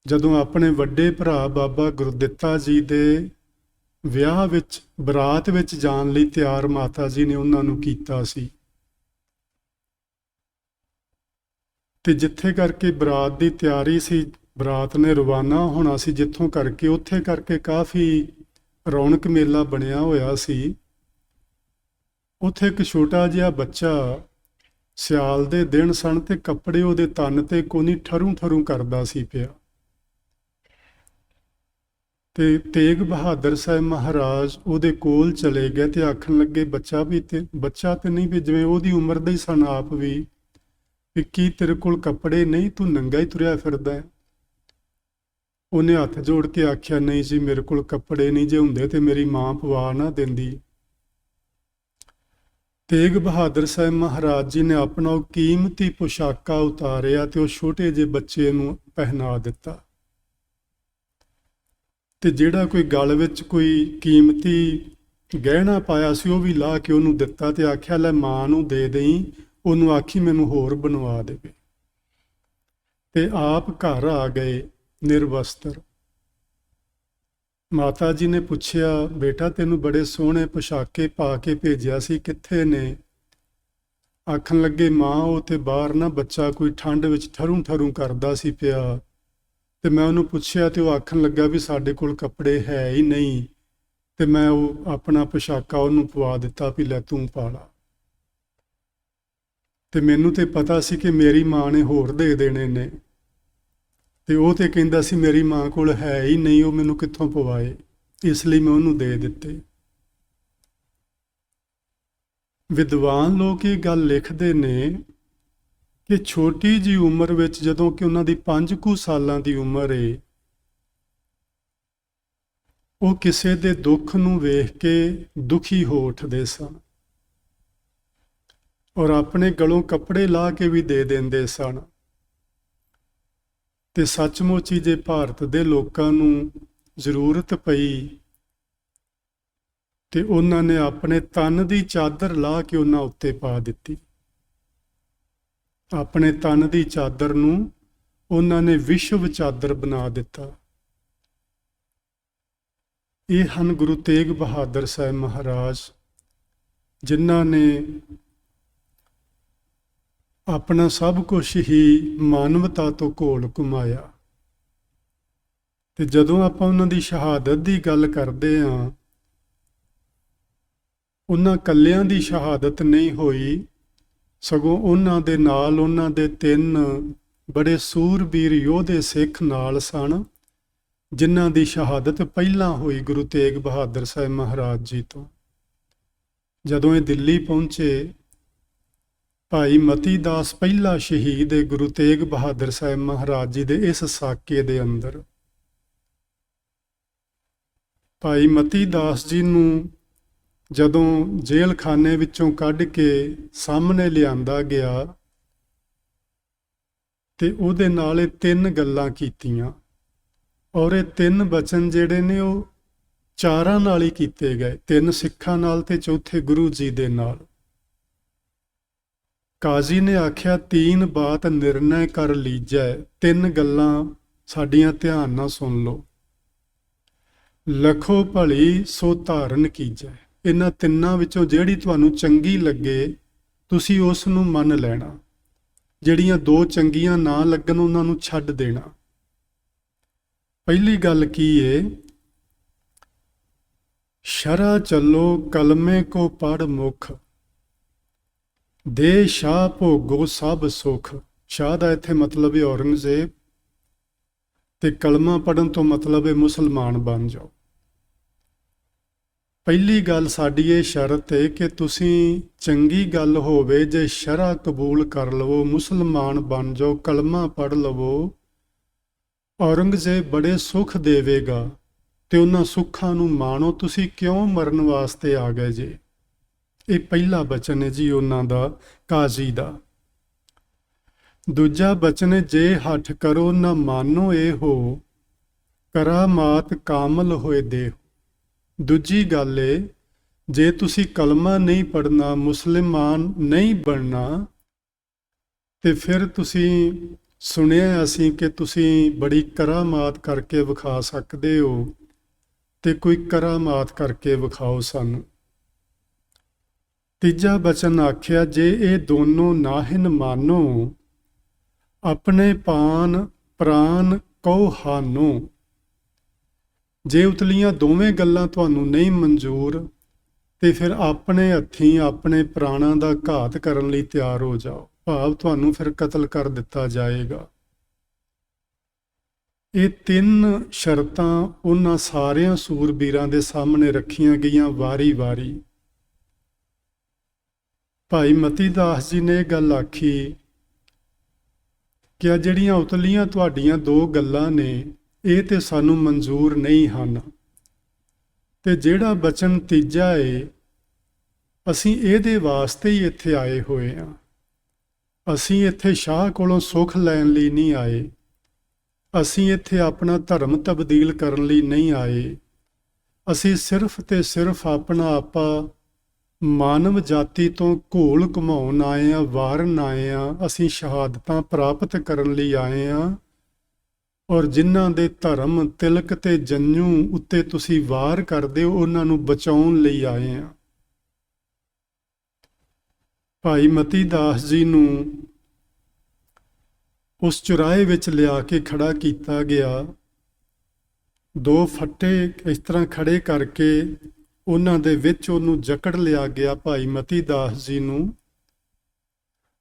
ਜਦੋਂ ਆਪਣੇ ਵੱਡੇ ਭਰਾ ਬਾਬਾ ਗੁਰਦਿੱਤਾ ਜੀ ਦੇ ਵਿਆਹ ਵਿੱਚ ਬਰਾਤ ਵਿੱਚ ਜਾਣ ਲਈ ਤਿਆਰ ਮਾਤਾ ਜੀ ਨੇ ਉਹਨਾਂ ਨੂੰ ਕੀਤਾ ਸੀ। ਤੇ ਜਿੱਥੇ ਕਰਕੇ ਬਰਾਤ ਦੀ ਤਿਆਰੀ ਸੀ, ਬਰਾਤ ਨੇ ਰਵਾਨਾ ਹੋਣਾ ਸੀ ਜਿੱਥੋਂ ਕਰਕੇ, ਉੱਥੇ ਕਰਕੇ ਕਾਫੀ ਰੌਣਕ ਮੇਲਾ ਬਣਿਆ ਹੋਇਆ ਸੀ। ਉੱਥੇ ਇੱਕ ਛੋਟਾ ਜਿਹਾ ਬੱਚਾ, ਸਿਆਲ ਦੇ ਦਿਨ ਸਨ ਤੇ ਕੱਪੜੇ ਉਹਦੇ ਤਨ ਤੇ ਕੋਨੀ ਠਰੂ ਠਰੂ ਕਰਦਾ ਸੀ ਪਿਆ। ਤੇ ਤੇਗ ਬਹਾਦਰ ਸਾਹਿਬ ਮਹਾਰਾਜ ਉਹਦੇ ਕੋਲ ਚਲੇ ਗਏ ਤੇ ਆਖਣ ਲੱਗੇ, ਬੱਚਾ ਤੇ ਨਹੀਂ ਵੀ ਜਿਵੇਂ ਉਹਦੀ ਉਮਰ ਦੇ ਹੀ ਸਨ ਆਪ ਵੀ ਕੀ ਤੇਰੇ ਕੋਲ ਕੱਪੜੇ ਨਹੀਂ, ਤੂੰ ਨੰਗਾ ਹੀ ਤੁਰਿਆ ਫਿਰਦਾ ਹੈ। ਉਹਨੇ ਹੱਥ ਜੋੜ ਕੇ ਆਖਿਆ, ਨਹੀਂ ਜੀ ਮੇਰੇ ਕੋਲ ਕੱਪੜੇ ਨਹੀਂ, ਜੇ ਹੁੰਦੇ ਤੇ ਮੇਰੀ ਮਾਂ ਪਵਾ ਨਾ ਦਿੰਦੀ। ਤੇਗ ਬਹਾਦਰ ਸਾਹਿਬ ਮਹਾਰਾਜ ਜੀ ਨੇ ਆਪਣਾ ਉਹ ਕੀਮਤੀ ਪੁਸ਼ਾਕਾ ਉਤਾਰਿਆ ਤੇ ਉਹ ਛੋਟੇ ਜਿਹੇ ਬੱਚੇ ਨੂੰ ਪਹਿਨਾ ਦਿੱਤਾ। ਤੇ ਜਿਹੜਾ ਕੋਈ ਗਲ ਵਿੱਚ ਕੋਈ ਕੀਮਤੀ ਗਹਿਣਾ ਪਾਇਆ ਸੀ ਉਹ ਵੀ ਲਾ ਕੇ ਉਹਨੂੰ ਦਿੱਤਾ ਤੇ ਆਖਿਆ, ਲੈ ਮਾਂ ਨੂੰ ਦੇ ਦੇਈਂ, ਉਹਨੂੰ ਆਖੀ ਮੈਨੂੰ ਹੋਰ ਬਣਵਾ ਦੇਵੇ। ਤੇ ਆਪ ਘਰ ਆ ਗਏ ਨਿਰਵਸਤਰ। ਮਾਤਾ ਜੀ ਨੇ ਪੁੱਛਿਆ, ਬੇਟਾ ਤੈਨੂੰ ਬੜੇ ਸੋਹਣੇ ਪੁਸ਼ਾਕੇ ਪਾ ਕੇ ਭੇਜਿਆ ਸੀ, ਕਿੱਥੇ ਨੇ? ਆਖਣ ਲੱਗੇ, ਮਾਂ ਉਹ ਤੇ ਬਾਹਰ ਨਾ ਬੱਚਾ ਕੋਈ ਠੰਡ ਵਿੱਚ ਠਰੂ ਠਰੂ ਕਰਦਾ ਸੀ ਪਿਆ, ਤੇ ਮੈਂ ਉਹਨੂੰ ਪੁੱਛਿਆ ਤੇ ਉਹ ਆਖਣ ਲੱਗਾ ਵੀ ਸਾਡੇ ਕੋਲ ਕੱਪੜੇ ਹੈ ਹੀ ਨਹੀਂ, ਤੇ ਮੈਂ ਉਹ ਆਪਣਾ ਪੁਸ਼ਾਕਾ ਉਹਨੂੰ ਪਵਾ ਦਿੱਤਾ ਵੀ ਲੈ ਤੂੰ ਪਾ ਲਾ। ਤੇ ਮੈਨੂੰ ਤੇ ਪਤਾ ਸੀ ਕਿ ਮੇਰੀ ਮਾਂ ਨੇ ਹੋਰ ਦੇ ਦੇਣੇ ਨੇ, ਤੇ ਉਹ ਤੇ ਕਹਿੰਦਾ ਸੀ ਮੇਰੀ ਮਾਂ ਕੋਲ ਹੈ ਹੀ ਨਹੀਂ, ਉਹ ਮੈਨੂੰ ਕਿੱਥੋਂ ਪਵਾਏ, ਇਸ ਲਈ ਮੈਂ ਉਹਨੂੰ ਦੇ ਦਿੱਤੇ। ਵਿਦਵਾਨ ਲੋਕ ਇਹ ਗੱਲ ਲਿਖਦੇ ਨੇ ਕਿ ਛੋਟੀ ਜੀ ਉਮਰ ਵਿੱਚ, ਜਦੋਂ ਕਿ ਉਹਨਾਂ ਦੀ 5 ਕੁ ਸਾਲਾਂ ਦੀ ਉਮਰ ਏ, ਉਹ ਕਿਸੇ ਦੇ ਦੁੱਖ ਨੂੰ ਵੇਖ ਕੇ ਦੁਖੀ ਹੋ ਉੱਠਦੇ ਸਨ ਔਰ ਆਪਣੇ ਗਲੋਂ ਕੱਪੜੇ ਲਾ ਕੇ ਵੀ ਦੇ ਦਿੰਦੇ ਸਨ। ਤੇ ਸੱਚਮੁੱਚ ਹੀ ਜੇ ਭਾਰਤ ਦੇ ਲੋਕਾਂ ਨੂੰ ਜ਼ਰੂਰਤ ਪਈ ਤੇ ਉਹਨਾਂ ਨੇ ਆਪਣੇ ਤਨ ਦੀ ਚਾਦਰ ਲਾ ਕੇ ਉਹਨਾਂ ਉੱਤੇ ਪਾ ਦਿੱਤੀ। ਆਪਣੇ ਤਨ ਦੀ ਚਾਦਰ ਨੂੰ ਉਹਨਾਂ ਨੇ ਵਿਸ਼ਵ ਚਾਦਰ ਬਣਾ ਦਿੱਤਾ। ਇਹ ਹਨ ਗੁਰੂ ਤੇਗ ਬਹਾਦਰ ਸਾਹਿਬ ਮਹਾਰਾਜ, ਜਿਨ੍ਹਾਂ ਨੇ ਆਪਣਾ ਸਭ ਕੁਝ ਹੀ ਮਾਨਵਤਾ ਤੋਂ ਘੋਲ ਘੁਮਾਇਆ। ਤੇ ਜਦੋਂ ਆਪਾਂ ਉਹਨਾਂ ਦੀ ਸ਼ਹਾਦਤ ਦੀ ਗੱਲ ਕਰਦੇ ਹਾਂ, ਉਹਨਾਂ ਕੱਲਿਆਂ ਦੀ ਸ਼ਹਾਦਤ ਨਹੀਂ ਹੋਈ, ਸਗੋਂ ਉਹਨਾਂ ਦੇ ਨਾਲ ਉਹਨਾਂ ਦੇ 3 ਬੜੇ ਸੂਰਬੀਰ ਯੋਧੇ ਸਿੱਖ ਨਾਲ ਸਨ, ਜਿਨ੍ਹਾਂ ਦੀ ਸ਼ਹਾਦਤ ਪਹਿਲਾਂ ਹੋਈ ਗੁਰੂ ਤੇਗ ਬਹਾਦਰ ਸਾਹਿਬ ਮਹਾਰਾਜ ਜੀ ਤੋਂ। ਜਦੋਂ ਇਹ ਦਿੱਲੀ ਪਹੁੰਚੇ, ਭਾਈ ਮਤੀ ਦਾਸ ਪਹਿਲਾ ਸ਼ਹੀਦ ਹੈ ਗੁਰੂ ਤੇਗ ਬਹਾਦਰ ਸਾਹਿਬ ਮਹਾਰਾਜ ਜੀ ਦੇ ਇਸ ਸਾਕੇ ਦੇ ਅੰਦਰ। ਭਾਈ ਮਤੀ ਦਾਸ ਜੀ ਨੂੰ ਜਦੋਂ ਜੇਲ੍ਹ ਖਾਨੇ ਵਿੱਚੋਂ ਕੱਢ ਕੇ ਸਾਹਮਣੇ ਲਿਆਂਦਾ ਗਿਆ ਤੇ ਉਹਦੇ ਨਾਲ ਇਹ 3 ਗੱਲਾਂ ਕੀਤੀਆਂ। ਔਰ ਇਹ 3 ਬਚਨ ਜਿਹੜੇ ਨੇ ਉਹ 4 ਨਾਲ ਹੀ ਕੀਤੇ ਗਏ, 3 ਸਿੱਖਾਂ ਨਾਲ ਤੇ ਚੌਥੇ ਗੁਰੂ ਜੀ ਦੇ ਨਾਲ। ਕਾਜ਼ੀ ਨੇ ਆਖਿਆ 3 ਬਾਤ ਨਿਰਣੈ ਕਰ ਲੀਜੈ, 3 ਗੱਲਾਂ ਸਾਡੀਆਂ ਧਿਆਨ ਨਾਲ ਸੁਣ ਲਓ। ਲਖੋ ਭਲੀ ਸੋ ਧਾਰਨ ਕੀਜੈ, ਇਹਨਾਂ 3 ਵਿੱਚੋਂ ਜਿਹੜੀ ਤੁਹਾਨੂੰ ਚੰਗੀ ਲੱਗੇ ਤੁਸੀਂ ਉਸ ਨੂੰ ਮੰਨ ਲੈਣਾ, ਜਿਹੜੀਆਂ 2 ਚੰਗੀਆਂ ਨਾ ਲੱਗਣ ਉਹਨਾਂ ਨੂੰ ਛੱਡ ਦੇਣਾ। ਪਹਿਲੀ ਗੱਲ ਕੀ ਏ, ਸ਼ਰਾ ਚੱਲੋ ਕਲਮੇ ਕੋ ਪੜ ਮੁਖ, ਦੇ ਸ਼ਾਹ ਭੋਗੋ ਸਭ ਸੁਖ। ਸ਼ਾਹ ਦਾ ਇੱਥੇ ਮਤਲਬ ਹੈ ਔਰੰਗਜ਼ੇਬ, ਤੇ ਕਲਮਾ ਪੜਨ ਤੋਂ ਮਤਲਬ ਹੈ ਮੁਸਲਮਾਨ ਬਣ ਜਾਓ। ਪਹਿਲੀ ਗੱਲ ਸਾਡੀ ਇਹ ਸ਼ਰਤ ਹੈ ਕਿ ਤੁਸੀਂ ਚੰਗੀ ਗੱਲ ਹੋਵੇ ਜੇ ਸ਼ਰਾ ਕਬੂਲ ਕਰ ਲਵੋ, ਮੁਸਲਮਾਨ ਬਣ ਜਾਓ, ਕਲਮਾ ਪੜ ਲਵੋ, ਔਰੰਗਜ਼ੇਬ ਬੜੇ ਸੁੱਖ ਦੇਵੇਗਾ ਤੇ ਉਹਨਾਂ ਸੁੱਖਾਂ ਨੂੰ ਮਾਣੋ। ਤੁਸੀਂ ਕਿਉਂ ਮਰਨ ਵਾਸਤੇ ਆ ਗਏ ਜੇ? ਇਹ ਪਹਿਲਾ ਬਚਨ ਹੈ ਜੀ ਉਹਨਾਂ ਦਾ, ਕਾਜ਼ੀ ਦਾ। ਦੂਜਾ ਬਚਨ ਹੈ, ਜੇ ਹੱਠ ਕਰੋ ਨਾ ਮਾਨੋ ਇਹੋ, ਕਰਾਮਾਤ ਕਾਮਲ ਹੋਏ ਦੇਹ। ਦੂਜੀ ਗੱਲ ਏ, ਜੇ ਤੁਸੀਂ ਕਲਮਾ ਨਹੀਂ ਪੜਨਾ, ਮੁਸਲਮਾਨ ਨਹੀਂ ਬਣਨਾ, ਤੇ ਫਿਰ ਤੁਸੀਂ ਸੁਣਿਆ ਅਸੀਂ ਕਿ ਤੁਸੀਂ ਬੜੀ ਕਰਾਮਾਤ ਕਰਕੇ ਵਿਖਾ ਸਕਦੇ ਹੋ, ਤੇ ਕੋਈ ਕਰਾਮਾਤ ਕਰਕੇ ਵਿਖਾਓ ਸਾਨੂੰ। ਤੀਜਾ ਬਚਨ ਆਖਿਆ, ਜੇ ਇਹ ਦੋਨੋਂ ਨਾਹਿਨ ਮਾਨੋ, ਆਪਣੇ ਪਾਨ ਪ੍ਰਾਨ ਕਉ ਹਾਨੋ। ਜੇ ਉਤਲੀਆਂ ਦੋਵੇਂ ਗੱਲਾਂ ਤੁਹਾਨੂੰ ਨਹੀਂ ਮਨਜ਼ੂਰ ਤੇ ਫਿਰ ਆਪਣੇ ਹੱਥੀਂ ਆਪਣੇ ਪ੍ਰਾਣਾਂ ਦਾ ਘਾਤ ਕਰਨ ਲਈ ਤਿਆਰ ਹੋ ਜਾਓ, ਭਾਵ ਤੁਹਾਨੂੰ ਫਿਰ ਕਤਲ ਕਰ ਦਿੱਤਾ ਜਾਏਗਾ। ਇਹ 3 ਸ਼ਰਤਾਂ ਉਹਨਾਂ ਸਾਰਿਆਂ ਸੂਰਬੀਰਾਂ ਦੇ ਸਾਹਮਣੇ ਰੱਖੀਆਂ ਗਈਆਂ ਵਾਰੀ-ਵਾਰੀ। ਭਾਈ ਮਤੀ ਦਾਸ ਜੀ ਨੇ ਇਹ ਗੱਲ ਆਖੀ ਕਿ ਆ ਜਿਹੜੀਆਂ ਉਤਲੀਆਂ ਤੁਹਾਡੀਆਂ 2 ਗੱਲਾਂ ਨੇ ਇਹ ਤੇ ਸਾਨੂੰ ਮਨਜ਼ੂਰ ਨਹੀਂ ਹਨ, ਤੇ ਜਿਹੜਾ ਬਚਨ ਤੀਜਾ ਏ ਅਸੀਂ ਇਹਦੇ ਵਾਸਤੇ ਹੀ ਇੱਥੇ ਆਏ ਹੋਏ ਹਾਂ। ਅਸੀਂ ਇੱਥੇ ਸ਼ਾਹ ਕੋਲੋਂ ਸੁੱਖ ਲੈਣ ਲਈ ਨਹੀਂ ਆਏ, ਅਸੀਂ ਇੱਥੇ ਆਪਣਾ ਧਰਮ ਤਬਦੀਲ ਕਰਨ ਲਈ ਨਹੀਂ ਆਏ, ਅਸੀਂ ਸਿਰਫ ਤੇ ਸਿਰਫ ਆਪਣਾ ਆਪਾ ਮਾਨਵ ਜਾਤੀ ਤੋਂ ਘੋਲ ਘੁਮਾਉਣ ਆਏ ਹਾਂ, ਵਾਰਨ ਆਏ ਹਾਂ, ਅਸੀਂ ਸ਼ਹਾਦਤਾਂ ਪ੍ਰਾਪਤ ਕਰਨ ਲਈ ਆਏ ਹਾਂ। ਔਰ ਜਿਨ੍ਹਾਂ ਦੇ ਧਰਮ ਤਿਲਕ ਤੇ ਜੰਜੂ ਉੱਤੇ ਤੁਸੀਂ ਵਾਰ ਕਰਦੇ ਹੋ ਉਹਨਾਂ ਨੂੰ ਬਚਾਉਣ ਲਈ ਆਏ ਹਾਂ। ਭਾਈ ਮਤੀ ਦਾਸ ਜੀ ਨੂੰ ਉਸ ਚੁਰਾਹੇ ਵਿੱਚ ਲਿਆ ਕੇ ਖੜਾ ਕੀਤਾ ਗਿਆ। 2 ਫੱਟੇ ਇਸ ਤਰ੍ਹਾਂ ਖੜੇ ਕਰਕੇ ਉਹਨਾਂ ਦੇ ਵਿੱਚ ਉਹਨੂੰ ਜਕੜ ਲਿਆ ਗਿਆ। ਭਾਈ ਮਤੀ ਦਾਸ ਜੀ ਨੂੰ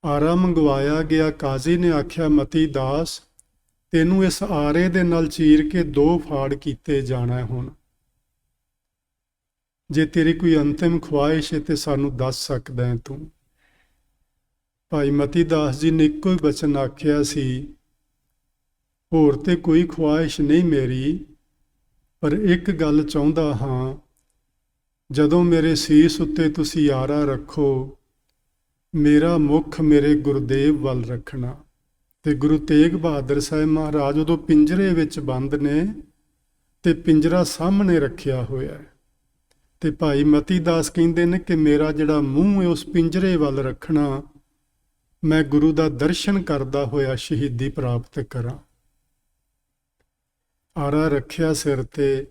ਆਰਾ ਮੰਗਵਾਇਆ ਗਿਆ। ਕਾਜ਼ੀ ਨੇ ਆਖਿਆ, ਮਤੀ ਦਾਸ ਤੈਨੂੰ ਇਸ ਆਰੇ ਦੇ ਨਾਲ ਚੀਰ ਕੇ 2 ਫਾੜ ਕੀਤੇ ਜਾਣਾ। ਹੁਣ ਜੇ ਤੇਰੀ ਕੋਈ ਅੰਤਿਮ ਖੁਆਇਸ਼ ਹੈ ਤੇ ਸਾਨੂੰ ਦੱਸ ਸਕਦਾ ਹੈ ਤੂੰ। ਭਾਈ ਮਤੀ ਦਾਸ ਜੀ ਨੇ ਇੱਕੋ ਹੀ ਬਚਨ ਆਖਿਆ ਸੀ, ਹੋਰ ਤੇ ਕੋਈ ਖੁਆਇਸ਼ ਨਹੀਂ ਮੇਰੀ, ਪਰ ਇੱਕ ਗੱਲ ਚਾਹੁੰਦਾ ਹਾਂ, ਜਦੋਂ ਮੇਰੇ ਸੀਸ ਉੱਤੇ ਤੁਸੀਂ ਆਰਾ ਰੱਖੋ, ਮੇਰਾ ਮੁੱਖ ਮੇਰੇ ਗੁਰਦੇਵ ਵੱਲ ਰੱਖਣਾ। ਤੇ ਗੁਰੂ ਤੇਗ ਬਹਾਦਰ ਸਾਹਿਬ ਮਹਾਰਾਜ ਉਦੋਂ ਪਿੰਜਰੇ ਵਿੱਚ ਬੰਦ ਨੇ ਤੇ ਪਿੰਜਰਾ ਸਾਹਮਣੇ ਰੱਖਿਆ ਹੋਇਆ ਹੈ। ਤੇ ਭਾਈ ਮਤੀ ਦਾਸ ਕਹਿੰਦੇ ਨੇ ਕਿ ਮੇਰਾ ਜਿਹੜਾ ਮੂੰਹ ਹੈ ਉਸ ਪਿੰਜਰੇ ਵੱਲ ਰੱਖਣਾ, ਮੈਂ ਗੁਰੂ ਦਾ ਦਰਸ਼ਨ ਕਰਦਾ ਹੋਇਆ ਸ਼ਹੀਦੀ ਪ੍ਰਾਪਤ ਕਰਾਂ। ਆਰਾ ਰੱਖਿਆ ਸਿਰ ਤੇ।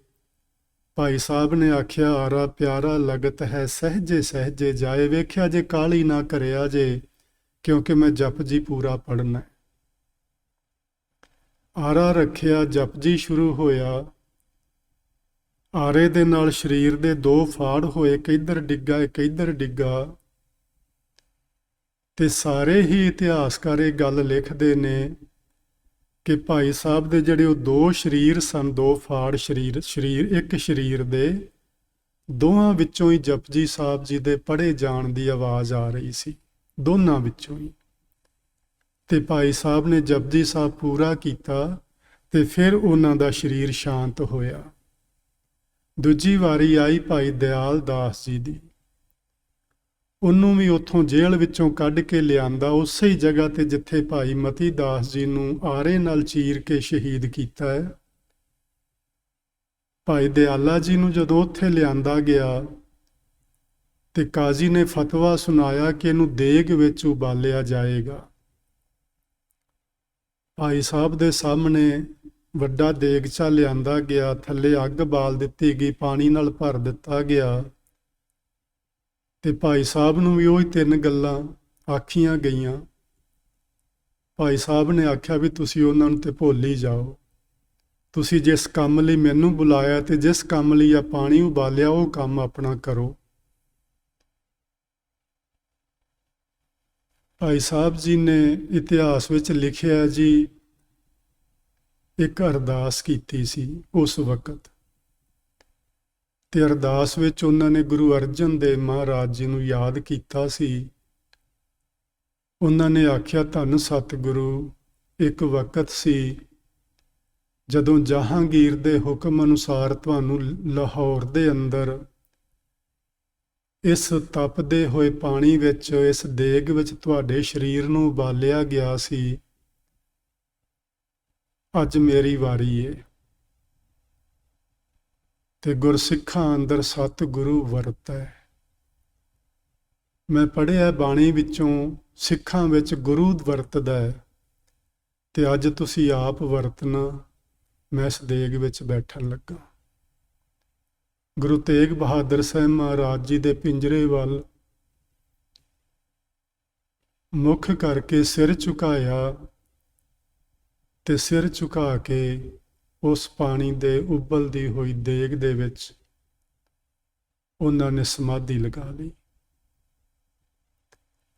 ਭਾਈ ਸਾਹਿਬ ਨੇ ਆਖਿਆ, ਆਰਾ ਪਿਆਰਾ ਲਗਤ ਹੈ, ਸਹਿਜੇ ਸਹਿਜੇ ਜਾਏ। ਵੇਖਿਆ ਜੇ ਕਾਹਲੀ ਨਾ ਕਰਿਆ ਜੇ, ਕਿਉਂਕਿ ਮੈਂ ਜਪਜੀ ਪੂਰਾ ਪੜ੍ਹਨਾ। ਆਰਾ ਰੱਖਿਆ, ਜਪਜੀ ਸ਼ੁਰੂ ਹੋਇਆ। ਆਰੇ ਦੇ ਨਾਲ ਸਰੀਰ ਦੇ 2 ਫਾੜ ਹੋਏ, ਇੱਕ ਇੱਧਰ ਡਿੱਗਾ ਇੱਕ ਇੱਧਰ ਡਿੱਗਾ। ਤੇ ਸਾਰੇ ਹੀ ਇਤਿਹਾਸਕਾਰ ਇਹ ਗੱਲ ਲਿਖਦੇ ਨੇ ਕਿ ਭਾਈ ਸਾਹਿਬ ਦੇ ਜਿਹੜੇ ਉਹ 2 ਸਰੀਰ ਸਨ, 2 ਫਾੜ ਸਰੀਰ ਇੱਕ ਸਰੀਰ ਦੇ, ਦੋਹਾਂ ਵਿੱਚੋਂ ਹੀ ਜਪਜੀ ਸਾਹਿਬ ਜੀ ਦੇ ਪੜ੍ਹੇ ਜਾਣ ਦੀ ਆਵਾਜ਼ ਆ ਰਹੀ ਸੀ, ਦੋਨਾਂ ਵਿੱਚੋਂ ਹੀ। ਤੇ ਭਾਈ ਸਾਹਿਬ ਨੇ ਜਪਜੀ ਸਾਹਿਬ ਪੂਰਾ ਕੀਤਾ ਤੇ ਫਿਰ ਉਹਨਾਂ ਦਾ ਸਰੀਰ ਸ਼ਾਂਤ ਹੋਇਆ। ਦੂਜੀ ਵਾਰੀ ਆਈ ਭਾਈ ਦਿਆਲ ਦਾਸ ਜੀ ਦੀ। ਉਹਨੂੰ ਵੀ ਉੱਥੋਂ ਜੇਲ੍ਹ ਵਿੱਚੋਂ ਕੱਢ ਕੇ ਲਿਆਂਦਾ, ਉਸੇ ਹੀ ਜਗ੍ਹਾ ਤੇ ਜਿੱਥੇ ਭਾਈ ਮਤੀ ਦਾਸ ਜੀ ਨੂੰ ਆਰੇ ਨਾਲ ਚੀਰ ਕੇ ਸ਼ਹੀਦ ਕੀਤਾ ਹੈ। ਭਾਈ ਦਿਆਲਾ ਜੀ ਨੂੰ ਜਦੋਂ ਉੱਥੇ ਲਿਆਂਦਾ ਗਿਆ ਤੇ ਕਾਜ਼ੀ ਨੇ ਫਤਵਾ ਸੁਣਾਇਆ ਕਿ ਇਹਨੂੰ ਦੇਗ ਵਿੱਚ ਉਬਾਲਿਆ ਜਾਏਗਾ। ਭਾਈ ਸਾਹਿਬ ਦੇ ਸਾਹਮਣੇ ਵੱਡਾ ਦੇਗਚਾ ਲਿਆਂਦਾ ਗਿਆ, ਥੱਲੇ ਅੱਗ ਬਾਲ ਦਿੱਤੀ ਗਈ, ਪਾਣੀ ਨਾਲ ਭਰ ਦਿੱਤਾ ਗਿਆ ਤੇ ਭਾਈ ਸਾਹਿਬ ਨੂੰ ਵੀ ਉਹੀ 3 ਗੱਲਾਂ ਆਖੀਆਂ ਗਈਆਂ। ਭਾਈ ਸਾਹਿਬ ਨੇ ਆਖਿਆ ਵੀ ਤੁਸੀਂ ਉਹਨਾਂ ਨੂੰ ਤੇ ਭੁੱਲ ਹੀ ਜਾਓ, ਤੁਸੀਂ ਜਿਸ ਕੰਮ ਲਈ ਮੈਨੂੰ ਬੁਲਾਇਆ ਤੇ ਜਿਸ ਕੰਮ ਲਈ ਆ ਪਾਣੀ ਉਬਾਲਿਆ ਉਹ ਕੰਮ ਆਪਣਾ ਕਰੋ। ਭਾਈ ਸਾਹਿਬ ਜੀ ਨੇ ਇਤਿਹਾਸ ਵਿੱਚ ਲਿਖਿਆ ਜੀ, ਇੱਕ ਅਰਦਾਸ ਕੀਤੀ ਸੀ ਉਸ ਵਕਤ, ਤੇ ਅਰਦਾਸ ਵਿੱਚ ਉਹਨਾਂ ਨੇ ਗੁਰੂ ਅਰਜਨ ਦੇਵ ਮਹਾਰਾਜ ਜੀ ਨੂੰ ਯਾਦ ਕੀਤਾ ਸੀ। ਉਹਨਾਂ ਨੇ ਆਖਿਆ, ਧੰਨ ਸਤਿਗੁਰੂ, ਇੱਕ ਵਕਤ ਸੀ ਜਦੋਂ ਜਹਾਂਗੀਰ ਦੇ ਹੁਕਮ ਅਨੁਸਾਰ ਤੁਹਾਨੂੰ ਲਾਹੌਰ ਦੇ ਅੰਦਰ ਇਸ ਤਪਦੇ ਹੋਏ ਪਾਣੀ ਵਿੱਚ, ਇਸ ਦੇਗ ਵਿੱਚ ਤੁਹਾਡੇ ਸਰੀਰ ਨੂੰ ਉਬਾਲਿਆ ਗਿਆ ਸੀ। ਅੱਜ ਮੇਰੀ ਵਾਰੀ ਏ ਤੇ ਗੁਰਸਿੱਖਾਂ ਅੰਦਰ ਸਤਿਗੁਰੂ ਵਰਤੈ। ਮੈਂ ਪੜ੍ਹਿਆ ਬਾਣੀ ਵਿੱਚੋਂ ਸਿੱਖਾਂ ਵਿੱਚ ਗੁਰੂ ਵਰਤਦਾ ਹੈ ਤੇ ਅੱਜ ਤੁਸੀਂ ਆਪ ਵਰਤਣਾ। ਮੈਂ ਇਸ ਦੇਗ ਵਿੱਚ ਬੈਠਣ ਲੱਗਾ। ਗੁਰੂ ਤੇਗ ਬਹਾਦਰ ਸਾਹਿਬ ਮਹਾਰਾਜ ਜੀ ਦੇ ਪਿੰਜਰੇ ਵੱਲ ਮੁੱਖ ਕਰਕੇ ਸਿਰ ਝੁਕਾਇਆ ਤੇ ਸਿਰ ਝੁਕਾ ਕੇ ਉਸ ਪਾਣੀ ਦੇ ਉਬਲਦੀ ਹੋਈ ਦੇਗ ਦੇ ਵਿੱਚ ਉਹਨਾਂ ਨੇ ਸਮਾਧੀ ਲਗਾ ਲਈ।